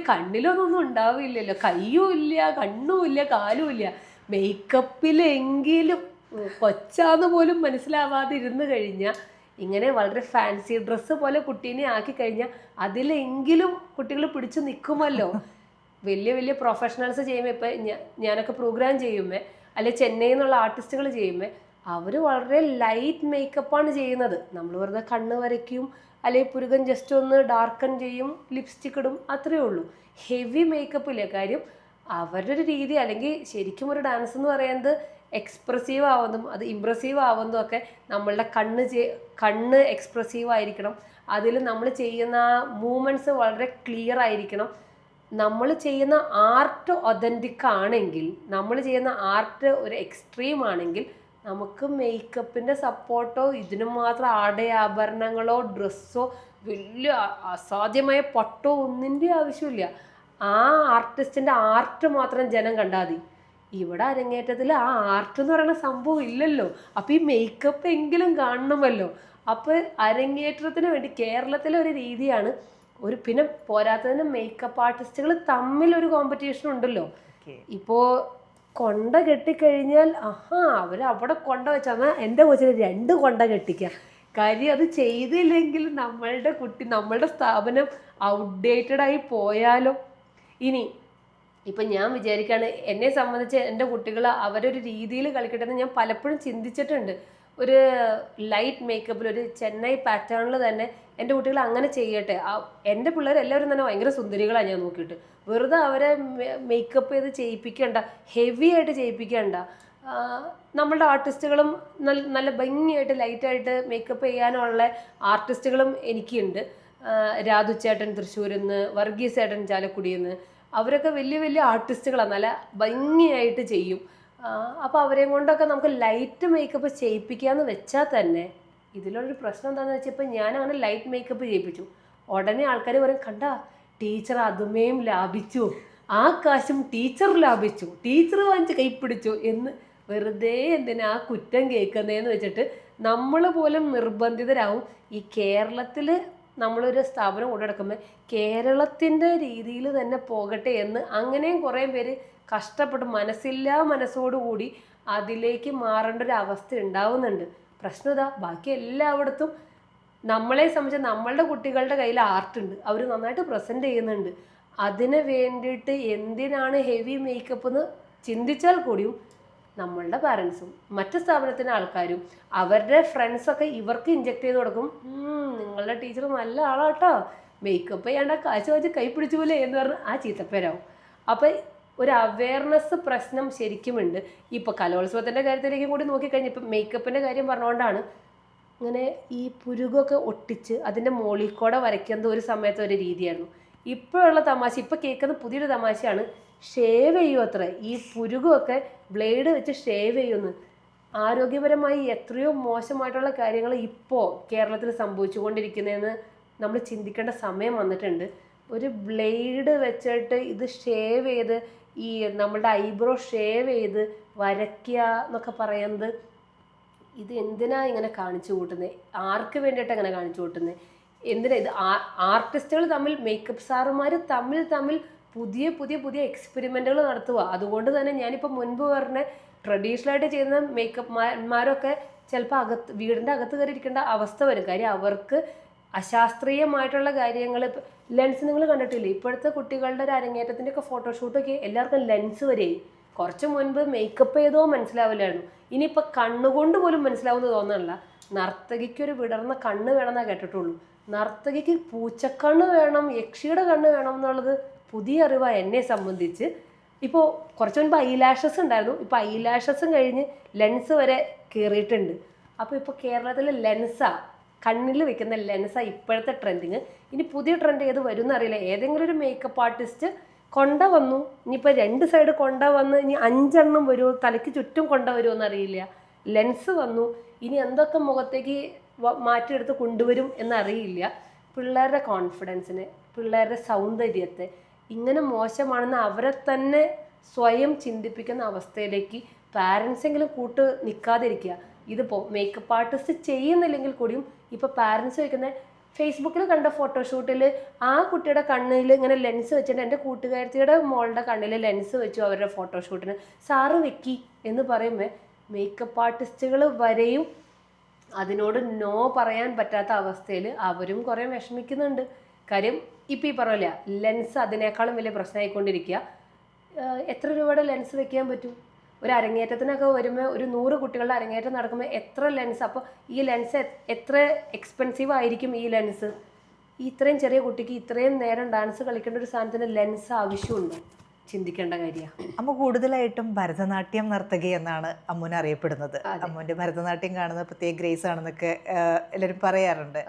കണ്ണിലൊന്നും ഉണ്ടാവില്ലല്ലോ, കയ്യും ഇല്ല, കണ്ണും ഇല്ല, കാലും ഇല്ല, മേക്കപ്പിലെങ്കിലും കൊച്ചാന്ന് പോലും മനസ്സിലാവാതെ ഇരുന്ന് കഴിഞ്ഞാൽ, ഇങ്ങനെ വളരെ ഫാൻസി ഡ്രസ്സ് പോലെ കുട്ടീനെ ആക്കി കഴിഞ്ഞാൽ അതിലെങ്കിലും കുട്ടികൾ പിടിച്ചു നിൽക്കുമല്ലോ. വലിയ വലിയ പ്രൊഫഷണൽസ് ചെയ്യുമ്പോൾ, ഇപ്പം ഞാനൊക്കെ പ്രോഗ്രാം ചെയ്യുമ്പോൾ, അല്ലെങ്കിൽ ചെന്നൈയിൽ നിന്നുള്ള ആർട്ടിസ്റ്റുകൾ ചെയ്യുമ്പോൾ അവർ വളരെ ലൈറ്റ് മേക്കപ്പാണ് ചെയ്യുന്നത്. നമ്മൾ വെറുതെ കണ്ണ് വരയ്ക്കും, അല്ലെങ്കിൽ പുരുകൻ ജസ്റ്റ് ഒന്ന് ഡാർക്കൺ ചെയ്യും, ലിപ്സ്റ്റിക് ഇടും, അത്രയേ ഉള്ളൂ. ഹെവി മേക്കപ്പ് ഇല്ല. കാര്യം അവരുടെ ഒരു രീതി, അല്ലെങ്കിൽ ശരിക്കും ഒരു ഡാൻസ് എന്ന് പറയുന്നത് എക്സ്പ്രസീവ് ആവുന്നതും അത് ഇമ്പ്രസീവ് ആവുന്നതും ഒക്കെ നമ്മളുടെ കണ്ണ് എക്സ്പ്രസീവ് ആയിരിക്കണം. അതിൽ നമ്മൾ ചെയ്യുന്ന മൂവ്മെൻറ്റ്സ് വളരെ ക്ലിയർ ആയിരിക്കണം. നമ്മൾ ചെയ്യുന്ന ആർട്ട് ഒതൻറ്റിക് ആണെങ്കിൽ, നമ്മൾ ചെയ്യുന്ന ആർട്ട് ഒരു എക്സ്ട്രീം ആണെങ്കിൽ, നമുക്ക് മേക്കപ്പിൻ്റെ സപ്പോർട്ടോ ഇതിനു മാത്രം ആഭരണങ്ങളോ ഡ്രസ്സോ വലിയ അസാധ്യമായ പട്ടോ ഒന്നിൻ്റെ ആവശ്യമില്ല. ആ ആർട്ടിസ്റ്റിൻ്റെ ആർട്ട് മാത്രം ജനം കണ്ടാൽ മതി. ഇവിടെ അരങ്ങേറ്റത്തിൽ ആ ആർട്ട് എന്ന് പറയുന്ന സംഭവം ഇല്ലല്ലോ. അപ്പോൾ ഈ മേക്കപ്പ് എങ്കിലും കാണണമല്ലോ. അപ്പോൾ അരങ്ങേറ്റത്തിന് വേണ്ടി കേരളത്തിലെ ഒരു രീതിയാണ് പിന്നെ പോരാത്തതിന് മേക്കപ്പ് ആർട്ടിസ്റ്റുകൾ തമ്മിലൊരു കോമ്പറ്റീഷൻ ഉണ്ടല്ലോ. ഇപ്പോൾ കൊണ്ട കെട്ടിക്കഴിഞ്ഞാൽ അവർ അവിടെ കൊണ്ട വെച്ചാൽ എൻ്റെ കൊച്ചിന് 2 കൊണ്ട കെട്ടിക്കാം. കാര്യം അത് ചെയ്തില്ലെങ്കിൽ നമ്മളുടെ സ്ഥാപനം ഔട്ട്ഡേറ്റഡ് ആയി പോയാലോ. ഇനി ഇപ്പം ഞാൻ വിചാരിക്കുകയാണ്, എന്നെ സംബന്ധിച്ച് എൻ്റെ കുട്ടികൾ അവരൊരു രീതിയിൽ കളിക്കട്ടെ എന്ന് ഞാൻ പലപ്പോഴും ചിന്തിച്ചിട്ടുണ്ട്. ഒരു ലൈറ്റ് മേക്കപ്പിൽ ഒരു ചെന്നൈ പാറ്റേണിൽ തന്നെ എൻ്റെ കുട്ടികൾ അങ്ങനെ ചെയ്യട്ടെ. എൻ്റെ പിള്ളേർ എല്ലാവരും തന്നെ ഭയങ്കര സുന്ദരികളാണ് ഞാൻ നോക്കിയിട്ട്. വെറുതെ അവരെ മേക്കപ്പ് ചെയ്ത് ചെയ്യിപ്പിക്കേണ്ട, ഹെവി ആയിട്ട് ചെയ്യിപ്പിക്കേണ്ട. നമ്മളുടെ ആർട്ടിസ്റ്റുകളും നല്ല ഭംഗിയായിട്ട് ലൈറ്റായിട്ട് മേക്കപ്പ് ചെയ്യാനുള്ള ആർട്ടിസ്റ്റുകളും എനിക്കുണ്ട്. രാധുച്ചേട്ടൻ തൃശ്ശൂരിൽ നിന്ന്, വർഗീസ് ചേട്ടൻ ചാലക്കുടിയിൽ നിന്ന്, അവരൊക്കെ വലിയ വലിയ ആർട്ടിസ്റ്റുകളാണ്, നല്ല ഭംഗിയായിട്ട് ചെയ്യും. അപ്പോൾ അവരെയും കൊണ്ടൊക്കെ നമുക്ക് ലൈറ്റ് മേക്കപ്പ് ചെയ്യിപ്പിക്കാമെന്ന് വെച്ചാൽ തന്നെ ഇതിലൊരു പ്രശ്നം എന്താണെന്ന് വെച്ചാൽ, ഇപ്പം ഞാനങ്ങനെ ലൈറ്റ് മേക്കപ്പ് ചെയ്യിപ്പിച്ചു, ഉടനെ ആൾക്കാർ പറയും, കണ്ടാ ടീച്ചർ അതുമേയും ലാഭിച്ചു, ആ കാശും ടീച്ചർ ലാഭിച്ചു, ടീച്ചർ വാങ്ങിച്ച് കൈപ്പിടിച്ചു എന്ന് വെറുതെ എന്തിനാ ആ കുറ്റം കേൾക്കുന്നതെന്ന് വെച്ചിട്ട് നമ്മൾ പോലും നിർബന്ധിതരാകും. ഈ കേരളത്തിൽ നമ്മളൊരു സ്ഥാപനം കൊണ്ടുനടക്കുമ്പോൾ കേരളത്തിൻ്റെ രീതിയിൽ തന്നെ പോകട്ടെ എന്ന് അങ്ങനെയും കുറേ പേര് കഷ്ടപ്പെട്ട് മനസ്സോടുകൂടി അതിലേക്ക് മാറേണ്ട ഒരു അവസ്ഥ ഉണ്ടാവുന്നുണ്ട്. പ്രശ്നം ഇതാ, ബാക്കി എല്ലായിടത്തും നമ്മളെ സംബന്ധിച്ച് നമ്മളുടെ കുട്ടികളുടെ കയ്യിൽ ആർട്ടുണ്ട്, അവർ നന്നായിട്ട് പ്രസൻറ്റ് ചെയ്യുന്നുണ്ട്. അതിന് വേണ്ടിയിട്ട് എന്തിനാണ് ഹെവി മേക്കപ്പ് എന്ന് ചിന്തിച്ചാൽ കൂടിയും നമ്മളുടെ പാരൻസും മറ്റ് സ്ഥാപനത്തിൻ്റെ ആൾക്കാരും അവരുടെ ഫ്രണ്ട്സൊക്കെ ഇവർക്ക് ഇഞ്ചെക്ട് ചെയ്ത് കൊടുക്കും. നിങ്ങളുടെ ടീച്ചർ നല്ല ആളാട്ടോ, മേക്കപ്പ് ചെയ്യേണ്ട കാശ് വെച്ച് കൈ പിടിച്ചു പോലെ എന്ന് പറഞ്ഞ് ആ ചീത്തപ്പേരാവും. അപ്പോൾ ഒരു അവയർനെസ് പ്രശ്നം ശരിക്കുമുണ്ട്. ഇപ്പോൾ കലോത്സവത്തിൻ്റെ കാര്യത്തിലേക്കും കൂടി നോക്കിക്കഴിഞ്ഞാൽ, ഇപ്പം മേക്കപ്പിൻ്റെ കാര്യം പറഞ്ഞുകൊണ്ടാണ് ഇങ്ങനെ ഈ പുരുകൊക്കെ ഒട്ടിച്ച് അതിൻ്റെ മുകളിൽ കൂടെ വരയ്ക്കുന്നത് ഒരു സമയത്ത് ഒരു രീതിയായിരുന്നു. ഇപ്പോഴുള്ള തമാശ, ഇപ്പോൾ കേൾക്കുന്ന പുതിയൊരു തമാശയാണ്, ഷേവ് ചെയ്യും അത്ര. ഈ പുരുകൊക്കെ ബ്ലേഡ് വെച്ച് ഷേവ് ചെയ്യുമെന്ന്. ആരോഗ്യപരമായി എത്രയോ മോശമായിട്ടുള്ള കാര്യങ്ങൾ ഇപ്പോൾ കേരളത്തിൽ സംഭവിച്ചുകൊണ്ടിരിക്കുന്നതെന്ന് നമ്മൾ ചിന്തിക്കേണ്ട സമയം വന്നിട്ടുണ്ട്. ഒരു ബ്ലേഡ് വെച്ചിട്ട് ഇത് ഷേവ് ചെയ്ത് ഈ നമ്മളുടെ ഐബ്രോ ഷേവ് ചെയ്ത് വരയ്ക്കുക എന്നൊക്കെ പറയുന്നത്, ഇത് എന്തിനാ ഇങ്ങനെ കാണിച്ചു കൂട്ടുന്നത്? ആർക്ക് വേണ്ടിയിട്ട് അങ്ങനെ കാണിച്ചു കൂട്ടുന്നത്? എന്തിനാ ഇത്? ആർട്ടിസ്റ്റുകൾ തമ്മിൽ, മേക്കപ്പ് സാറുമാർ തമ്മിൽ പുതിയ പുതിയ പുതിയ എക്സ്പെരിമെൻറ്റുകൾ നടത്തുക. അതുകൊണ്ട് തന്നെ ഞാനിപ്പോൾ മുൻപ് പറഞ്ഞ ട്രഡീഷണലായിട്ട് ചെയ്യുന്ന മേക്കപ്പ്മാരൊക്കെ ചിലപ്പോൾ വീടിൻ്റെ അകത്ത് കയറി ഇരിക്കേണ്ട അവസ്ഥ വരും. കാര്യം അവർക്ക് അശാസ്ത്രീയമായിട്ടുള്ള കാര്യങ്ങൾ, ലെൻസ് നിങ്ങൾ കണ്ടിട്ടില്ലേ? ഇപ്പോഴത്തെ കുട്ടികളുടെ ഒരു അരങ്ങേറ്റത്തിൻ്റെ ഒക്കെ ഫോട്ടോഷൂട്ടൊക്കെ എല്ലാവർക്കും ലെൻസ് വരെയായി. കുറച്ച് മുൻപ് മേക്കപ്പ് ചെയ്തോ മനസ്സിലാവില്ലായിരുന്നു, ഇനിയിപ്പോൾ കണ്ണുകൊണ്ട് പോലും മനസ്സിലാവുമെന്ന് തോന്നുന്നില്ല. നർത്തകിക്കൊരു വിടർന്ന കണ്ണ് വേണമെന്നാണ് കേട്ടിട്ടുള്ളൂ. നർത്തകിക്ക് പൂച്ചക്കണ്ണ് വേണം, യക്ഷിയുടെ കണ്ണ് വേണം എന്നുള്ളത് പുതിയ അറിവാണ് എന്നെ സംബന്ധിച്ച്. ഇപ്പോൾ കുറച്ച് മുൻപ് ഐലാഷസ് ഉണ്ടായിരുന്നു, ഇപ്പോൾ ഐലാഷസും കഴിഞ്ഞ് ലെൻസ് വരെ കയറിയിട്ടുണ്ട്. അപ്പോൾ ഇപ്പോൾ കേരളത്തിൽ ലെൻസാണ്, കണ്ണിൽ വെക്കുന്ന ലെൻസാണ് ഇപ്പോഴത്തെ ട്രെൻഡിങ്. ഇനി പുതിയ ട്രെൻഡ് ഏത് വരും എന്നറിയില്ല. ഏതെങ്കിലും ഒരു മേക്കപ്പ് ആർട്ടിസ്റ്റ് കൊണ്ടുവന്നു, ഇനിയിപ്പോൾ 2 സൈഡ് കൊണ്ടുവന്ന് ഇനി 5 എണ്ണം വരുമോ, തലയ്ക്ക് ചുറ്റും കൊണ്ടുവരുമോ എന്നറിയില്ല. ലെൻസ് വന്നു, ഇനി എന്തൊക്കെ മുഖത്തേക്ക് മാറ്റിയെടുത്ത് കൊണ്ടുവരും എന്നറിയില്ല. പിള്ളേരുടെ കോൺഫിഡൻസിനെ, പിള്ളേരുടെ സൗന്ദര്യത്തെ ഇങ്ങനെ മോശമാണെന്ന് അവരെ തന്നെ സ്വയം ചിന്തിപ്പിക്കുന്ന അവസ്ഥയിലേക്ക് പാരൻസെങ്കിലും കൂട്ട് നിൽക്കാതിരിക്കുക. ഇതിപ്പോൾ മേക്കപ്പ് ആർട്ടിസ്റ്റ് ചെയ്യുന്നില്ലെങ്കിൽ കൂടിയും ഇപ്പോൾ പാരൻസ് വയ്ക്കുന്ന ഫേസ്ബുക്കിൽ കണ്ട ഫോട്ടോഷൂട്ടിൽ ആ കുട്ടിയുടെ കണ്ണിൽ ഇങ്ങനെ ലെൻസ് വെച്ചിട്ട് എൻ്റെ കൂട്ടുകാരത്തിയുടെ മോളുടെ കണ്ണിൽ ലെൻസ് വെച്ചു അവരുടെ ഫോട്ടോഷൂട്ടിന്, സാറ് വെക്കി എന്ന് പറയുമ്പോൾ മേക്കപ്പ് ആർട്ടിസ്റ്റുകൾ വരെയും അതിനോട് നോ പറയാൻ പറ്റാത്ത അവസ്ഥയിൽ അവരും കുറേ വിഷമിക്കുന്നുണ്ട്. കാര്യം ഇപ്പം ഈ പറയില്ല, ലെൻസ് അതിനേക്കാളും വലിയ പ്രശ്നമായിക്കൊണ്ടിരിക്കുക. എത്ര രൂപയുടെ ലെൻസ് വെക്കാൻ പറ്റും? ഒരു അരങ്ങേറ്റത്തിനൊക്കെ വരുമ്പോൾ ഒരു 100 കുട്ടികളുടെ അരങ്ങേറ്റം നടക്കുമ്പോൾ എത്ര ലെൻസ്, അപ്പോൾ ഈ ലെൻസ് എത്ര എക്സ്പെൻസീവ് ആയിരിക്കും ഈ ലെൻസ്? ഇത്രയും ചെറിയ കുട്ടിക്ക് ഇത്രയും നേരം ഡാൻസ് കളിക്കേണ്ട ഒരു സാധനത്തിന് ലെൻസ് ആവശ്യമുണ്ടോ? ചിന്തിക്കേണ്ട കാര്യമാണ്. അമ്മ കൂടുതലായിട്ടും ഭരതനാട്യം നർത്തകി എന്നാണ് അമ്മുനെ അറിയപ്പെടുന്നത്. അമ്മുവിൻ്റെ ഭരതനാട്യം കാണുന്നത് പ്രത്യേക ഗ്രേസ് ആണെന്നൊക്കെ എല്ലാവരും പറയാറുണ്ട്.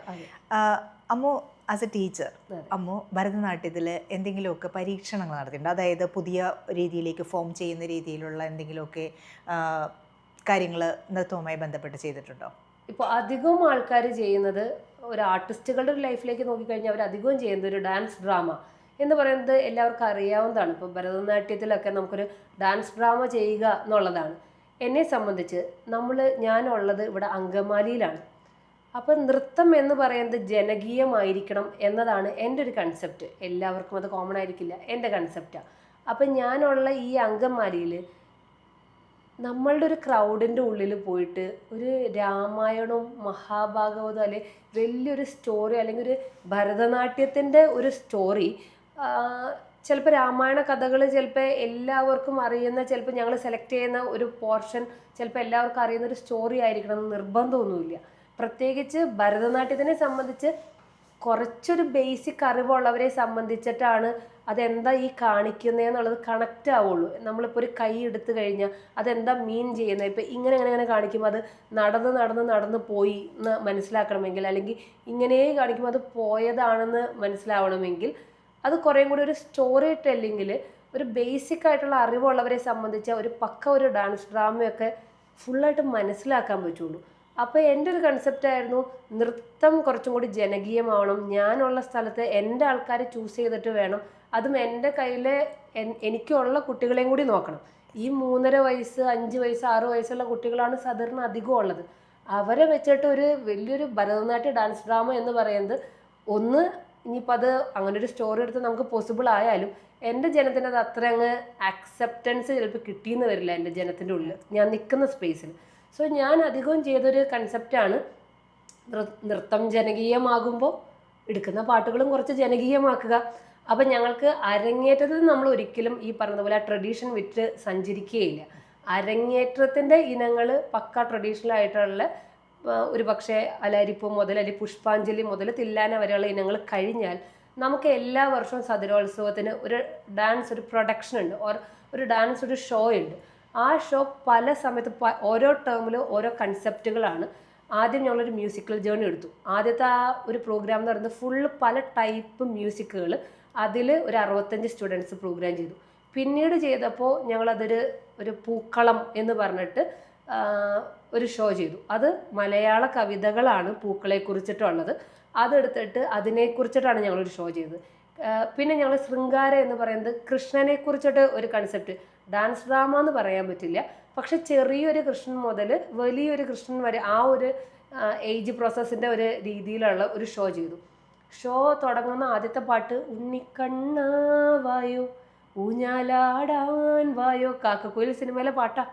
Ammu as a teacher, Ammu ഭരതനാട്യത്തിൽ എന്തെങ്കിലുമൊക്കെ പരീക്ഷണങ്ങൾ നടത്തിയിട്ടുണ്ട്? അതായത് പുതിയ രീതിയിലേക്ക് ഫോം ചെയ്യുന്ന രീതിയിലുള്ള എന്തെങ്കിലുമൊക്കെ കാര്യങ്ങൾ നൃത്തവുമായി ബന്ധപ്പെട്ട് ചെയ്തിട്ടുണ്ടോ? ഇപ്പോൾ അധികവും ആൾക്കാർ ചെയ്യുന്നത്, ഒരു ആർട്ടിസ്റ്റുകളുടെ ഒരു ലൈഫിലേക്ക് നോക്കിക്കഴിഞ്ഞാൽ അവർ അധികവും ചെയ്യുന്നത് ഒരു ഡാൻസ് ഡ്രാമ എന്ന് പറയുന്നത് എല്ലാവർക്കും അറിയാവുന്നതാണ്. ഇപ്പോൾ ഭരതനാട്യത്തിലൊക്കെ നമുക്കൊരു ഡാൻസ് ഡ്രാമ ചെയ്യുക എന്നുള്ളതാണ്. എന്നെ സംബന്ധിച്ച് ഞാനുള്ളത് ഇവിടെ അങ്കമാലിയിലാണ്. അപ്പം നൃത്തം എന്ന് പറയുന്നത് ജനകീയമായിരിക്കണം എന്നതാണ് എൻ്റെ ഒരു കൺസെപ്റ്റ്. എല്ലാവർക്കും അത് കോമൺ ആയിരിക്കില്ല, എൻ്റെ കൺസെപ്റ്റാണ്. അപ്പം ഞാനുള്ള ഈ അങ്കമാലിയിൽ നമ്മളുടെ ഒരു ക്രൗഡിൻ്റെ ഉള്ളിൽ പോയിട്ട് ഒരു രാമായണവും മഹാഭാഗവതവും അല്ലെങ്കിൽ വലിയൊരു സ്റ്റോറി, അല്ലെങ്കിൽ ഒരു ഭരതനാട്യത്തിൻ്റെ ഒരു സ്റ്റോറി, ചിലപ്പോൾ രാമായണ കഥകൾ ചിലപ്പോൾ എല്ലാവർക്കും അറിയുന്ന, ചിലപ്പോൾ ഞങ്ങൾ സെലക്ട് ചെയ്യുന്ന ഒരു പോർഷൻ ചിലപ്പോൾ എല്ലാവർക്കും അറിയുന്ന ഒരു സ്റ്റോറി ആയിരിക്കണം എന്ന് നിർബന്ധമൊന്നുമില്ല. പ്രത്യേകിച്ച് ഭരതനാട്യത്തിനെ സംബന്ധിച്ച് കുറച്ചൊരു ബേസിക് അറിവുള്ളവരെ സംബന്ധിച്ചിട്ടാണ് അതെന്താ ഈ കാണിക്കുന്നതെന്നുള്ളത് കണക്റ്റ് ആവുള്ളൂ. നമ്മളിപ്പോൾ ഒരു കൈ എടുത്തു കഴിഞ്ഞാൽ അതെന്താ മീൻ ചെയ്യുന്നത്, ഇപ്പോൾ ഇങ്ങനെ കാണിക്കുമ്പോൾ അത് നടന്ന് പോയി എന്ന് മനസ്സിലാക്കണമെങ്കിൽ, അല്ലെങ്കിൽ ഇങ്ങനെ കാണിക്കുമ്പോൾ അത് പോയതാണെന്ന് മനസ്സിലാവണമെങ്കിൽ, അത് കുറേയും കൂടി ഒരു സ്റ്റോറി ടെല്ലിങ്ങിൽ ഒരു ബേസിക് ആയിട്ടുള്ള അറിവുള്ളവരെ സംബന്ധിച്ച് ഒരു ഡാൻസ് ഡ്രാമയൊക്കെ ഫുള്ളായിട്ട് മനസ്സിലാക്കാൻ പറ്റുള്ളൂ. അപ്പോൾ എൻ്റെ ഒരു കൺസെപ്റ്റായിരുന്നു നൃത്തം കുറച്ചും കൂടി ജനകീയമാവണം. ഞാനുള്ള സ്ഥലത്ത് എൻ്റെ ആൾക്കാരെ ചൂസ് ചെയ്തിട്ട് വേണം, അതും എൻ്റെ കയ്യിലെ എനിക്കുള്ള കുട്ടികളെയും കൂടി നോക്കണം. ഈ 3.5 വയസ്സ് 5 വയസ്സ് 6 വയസ്സുള്ള കുട്ടികളാണ് സാധാരണ അധികം ഉള്ളത്. അവരെ വെച്ചിട്ട് ഒരു വലിയൊരു ഭരതനാട്യ ഡാൻസ് ഡ്രാമ എന്ന് പറയുന്നത്, ഒന്ന് ഇനിയിപ്പോൾ അത് അങ്ങനെ ഒരു സ്റ്റോറി എടുത്ത് നമുക്ക് പോസിബിൾ ആയാലും എൻ്റെ ജനത്തിന് അത് അത്ര അങ്ങ് ആക്സെപ്റ്റൻസ് ചിലപ്പോൾ കിട്ടിയെന്ന് വരില്ല എൻ്റെ ജനത്തിൻ്റെ ഉള്ളിൽ, ഞാൻ നിൽക്കുന്ന സ്പേസിൽ. സോ ഞാൻ അധികവും ചെയ്തൊരു കൺസെപ്റ്റാണ് നൃത്തം ജനകീയമാകുമ്പോൾ എടുക്കുന്ന പാട്ടുകളും കുറച്ച് ജനകീയമാക്കുക. അപ്പം ഞങ്ങൾക്ക് അരങ്ങേറ്റത്തിൽ നമ്മൾ ഒരിക്കലും ഈ പറഞ്ഞതുപോലെ ആ ട്രഡീഷൻ വിറ്റ് സഞ്ചരിക്കുകയില്ല. അരങ്ങേറ്റത്തിൻ്റെ ഇനങ്ങൾ പക്ക ട്രഡീഷണൽ ആയിട്ടുള്ള ഒരു പക്ഷേ അലാരിപ്പൂ മുതൽ അല്ലെങ്കിൽ പുഷ്പാഞ്ജലി മുതൽ തില്ലാന വരെയുള്ള ഇനങ്ങൾ കഴിഞ്ഞാൽ നമുക്ക് എല്ലാ വർഷവും സദരോത്സവത്തിന് ഒരു ഡാൻസ് ഒരു പ്രൊഡക്ഷൻ ഉണ്ട്, ഒരു ഡാൻസ് ഒരു ഷോ ഉണ്ട്. ആ ഷോ പല സമയത്ത് ഓരോ ടേമിൽ ഓരോ കൺസെപ്റ്റുകളാണ്. ആദ്യം ഞങ്ങളൊരു മ്യൂസിക്കൽ ജേർണി എടുത്തു. ആദ്യത്തെ ആ ഒരു പ്രോഗ്രാം എന്ന് പറയുന്നത് ഫുള്ള് പല ടൈപ്പ് മ്യൂസിക്കുകൾ, അതിൽ ഒരു 65 സ്റ്റുഡൻസ് പ്രോഗ്രാം ചെയ്തു. പിന്നീട് ചെയ്തപ്പോൾ ഒരു പൂക്കളം എന്ന് പറഞ്ഞിട്ട് ഒരു ഷോ ചെയ്തു. അത് മലയാള കവിതകളാണ് പൂക്കളെ കുറിച്ചിട്ടുള്ളത്. അതെടുത്തിട്ട് അതിനെക്കുറിച്ചിട്ടാണ് ഞങ്ങളൊരു ഷോ ചെയ്തത്. പിന്നെ ഞങ്ങൾ ശൃംഗാരം എന്ന് പറയുന്നത് കൃഷ്ണനെ കുറിച്ചിട്ട് ഒരു കൺസെപ്റ്റ്, ഡാൻസ് ഡ്രാമ എന്ന് പറയാൻ പറ്റില്ല, പക്ഷെ ചെറിയൊരു കൃഷ്ണൻ മുതൽ വലിയൊരു കൃഷ്ണൻ വരെ ആ ഒരു ഏജ് പ്രോസസ്സിൻ്റെ ഒരു രീതിയിലുള്ള ഒരു ഷോ ചെയ്തു. ഷോ തുടങ്ങുന്ന ആദ്യത്തെ പാട്ട് ഉണ്ണിക്കണ്ണ വായോ ഊഞ്ഞാലാടാൻ വായോ, കാക്കക്കുയിൽ സിനിമയിലെ പാട്ടാ.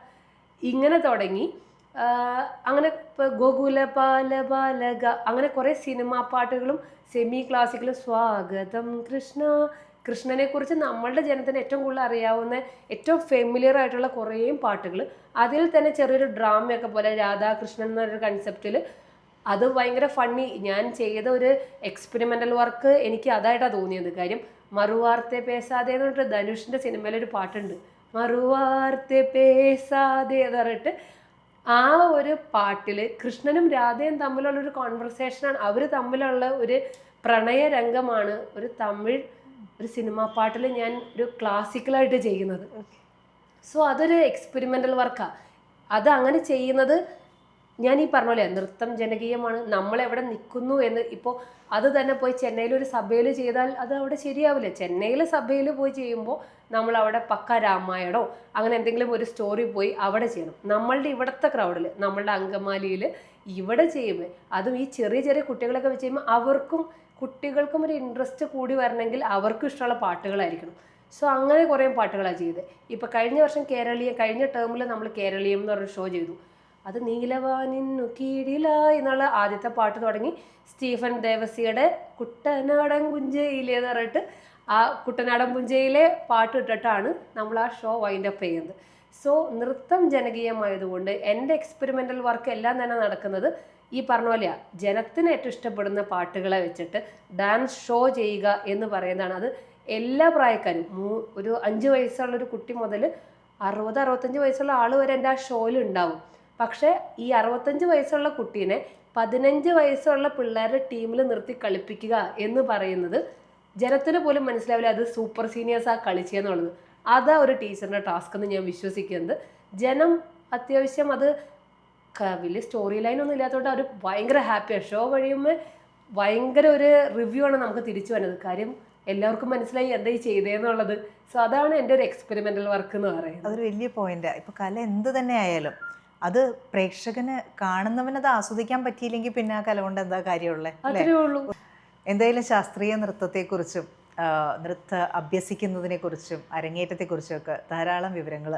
ഇങ്ങനെ തുടങ്ങി അങ്ങനെ ഇപ്പോൾ ഗോകുല പാല ബാലക അങ്ങനെ കുറേ സിനിമാ പാട്ടുകളും സെമി ക്ലാസിക്കലും, സ്വാഗതം കൃഷ്ണ, കൃഷ്ണനെ കുറിച്ച് നമ്മളുടെ ജനത്തിന് ഏറ്റവും കൂടുതൽ അറിയാവുന്ന ഏറ്റവും ഫെമിലിയർ ആയിട്ടുള്ള കുറേ പാട്ടുകൾ, അതിൽ തന്നെ ചെറിയൊരു ഡ്രാമയൊക്കെ പോലെ രാധാകൃഷ്ണൻ എന്നൊരു കൺസെപ്റ്റിൽ. അത് ഭയങ്കര ഫണ്ണി. ഞാൻ ചെയ്ത ഒരു എക്സ്പെരിമെൻ്റൽ വർക്ക് എനിക്ക് അതായിട്ടാണ് തോന്നിയത്. കാര്യം മറുവാർത്തെ പേസാതെ എന്ന് പറഞ്ഞിട്ട് ധനുഷിൻ്റെ സിനിമയിലൊരു പാട്ടുണ്ട്, മറുവാർത്തെ പേസാതെ എന്ന് പറഞ്ഞിട്ട്. ആ ഒരു പാട്ടിൽ കൃഷ്ണനും രാധയും തമ്മിലുള്ളൊരു കോൺവെർസേഷനാണ്, അവർ തമ്മിലുള്ള ഒരു പ്രണയ രംഗമാണ് ഒരു തമിഴ് ഒരു സിനിമാ പാട്ടിൽ ഞാൻ ഒരു ക്ലാസിക്കലായിട്ട് ചെയ്യുന്നത്. സോ അതൊരു എക്സ്പെരിമെൻ്റൽ വർക്കാണ്. അത് അങ്ങനെ ചെയ്യുന്നത് ഞാൻ ഈ പറഞ്ഞ പോലെ നൃത്തം ജനകീയമാണ്, നമ്മളെവിടെ നിൽക്കുന്നു എന്ന്. ഇപ്പോൾ അത് തന്നെ പോയി ചെന്നൈയിലൊരു സഭയിൽ ചെയ്താൽ അത് അവിടെ ശരിയാവില്ല. ചെന്നൈയിലെ സഭയിൽ പോയി ചെയ്യുമ്പോൾ നമ്മൾ അവിടെ പക്ക രാമായണോ അങ്ങനെ എന്തെങ്കിലും ഒരു സ്റ്റോറി പോയി അവിടെ ചെയ്യണം. നമ്മളുടെ ഇവിടുത്തെ ക്രൗഡിൽ, നമ്മളുടെ അങ്കമാലിയിൽ ഇവിടെ ചെയ്യുമ്പോൾ, അതും ഈ ചെറിയ ചെറിയ കുട്ടികളൊക്കെ വെച്ച് ചെയ്യുമ്പോൾ കുട്ടികൾക്കും ഒരു ഇൻട്രസ്റ്റ് കൂടി വരണമെങ്കിൽ അവർക്കും ഇഷ്ടമുള്ള പാട്ടുകളായിരിക്കണം. സോ അങ്ങനെ കുറേ പാട്ടുകളാണ് ചെയ്തത്. ഇപ്പോൾ കഴിഞ്ഞ വർഷം കഴിഞ്ഞ ടേമിൽ നമ്മൾ കേരളീയം എന്ന് പറഞ്ഞൊരു ഷോ ചെയ്തു. അത് നീലവാനിന്നു കീഴിലായി എന്നുള്ള ആദ്യത്തെ പാട്ട് തുടങ്ങി സ്റ്റീഫൻ ദേവസിയുടെ കുട്ടനാടൻ പുഞ്ചയിലെ എന്ന് പറഞ്ഞിട്ട് ആ കുട്ടനാടൻ പുഞ്ചയിലെ പാട്ട് ഇട്ടിട്ടാണ് നമ്മൾ ആ ഷോ വൈൻഡപ്പ് ചെയ്യുന്നത്. സോ നൃത്തം ജനകീയമായതുകൊണ്ട് എൻ്റെ എക്സ്പെരിമെൻ്റൽ വർക്ക് എല്ലാം തന്നെ നടക്കുന്നത് ഈ പറഞ്ഞ പോലെയാണ്. ജനത്തിന് ഏറ്റവും ഇഷ്ടപ്പെടുന്ന പാട്ടുകളെ വെച്ചിട്ട് ഡാൻസ് ഷോ ചെയ്യുക എന്ന് പറയുന്നതാണ്. അത് എല്ലാ പ്രായക്കാരും, ഒരു 5 വയസ്സുള്ളൊരു കുട്ടി മുതൽ 60-65 വയസ്സുള്ള ആൾ വരെ എൻ്റെ ആ ഷോയിൽ ഉണ്ടാവും. പക്ഷേ ഈ 65 വയസ്സുള്ള കുട്ടീനെ 15 വയസ്സുള്ള പിള്ളേരുടെ ടീമിൽ നിർത്തി കളിപ്പിക്കുക എന്ന് പറയുന്നത് ജനത്തിന് പോലും മനസ്സിലാവില്ല അത് സൂപ്പർ സീനിയേഴ്സാ കളിച്ചെന്നുള്ളത്. അതാ ഒരു ടീച്ചറിൻ്റെ ടാസ്ക് എന്ന് ഞാൻ വിശ്വസിക്കുന്നത്. ജനം അത്യാവശ്യം അത് വലിയ സ്റ്റോറി ലൈനൊന്നും ഇല്ലാത്തതുകൊണ്ട് അവർ ഭയങ്കര ഹാപ്പിയാണ്. ഷോ കഴിയുമ്പോൾ ഭയങ്കര ഒരു റിവ്യൂ ആണ് നമുക്ക് തിരിച്ചു വരുന്നത്. കാര്യം എല്ലാവർക്കും മനസ്സിലായി എന്താ ഈ ചെയ്തതെന്നുള്ളത്. സോ അതാണ് എൻ്റെ ഒരു എക്സ്പെരിമെൻ്റൽ വർക്ക് എന്ന് പറയുന്നത്. അതൊരു വലിയ പോയിന്റാണ്. ഇപ്പോൾ കല എന്ത് തന്നെ ആയാലും അത് പ്രേക്ഷകന് കാണുന്നവനത് ആസ്വദിക്കാൻ പറ്റിയില്ലെങ്കിൽ പിന്നെ ആ കല കൊണ്ട് എന്താ കാര്യമുള്ളത്? അത്രേ ഉള്ളൂ. എന്തായാലും ശാസ്ത്രീയ നൃത്തത്തെക്കുറിച്ചും നൃത്ത അഭ്യസിക്കുന്നതിനെക്കുറിച്ചും അരങ്ങേറ്റത്തെക്കുറിച്ചും ഒക്കെ ധാരാളം വിവരങ്ങൾ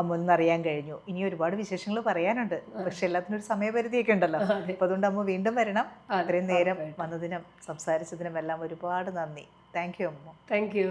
അമ്മ അറിയാൻ കഴിഞ്ഞു. ഇനി ഒരുപാട് വിശേഷങ്ങൾ പറയാനുണ്ട്, പക്ഷെ എല്ലാത്തിനും ഒരു സമയപരിധിയൊക്കെ ഉണ്ടല്ലോ. അപ്പോൾ അതുകൊണ്ട് അമ്മ വീണ്ടും വരണം. അത്രയും നേരം വന്നതിനും സംസാരിച്ചതിനും എല്ലാം ഒരുപാട് നന്ദി. താങ്ക് യു അമ്മ. Thank you.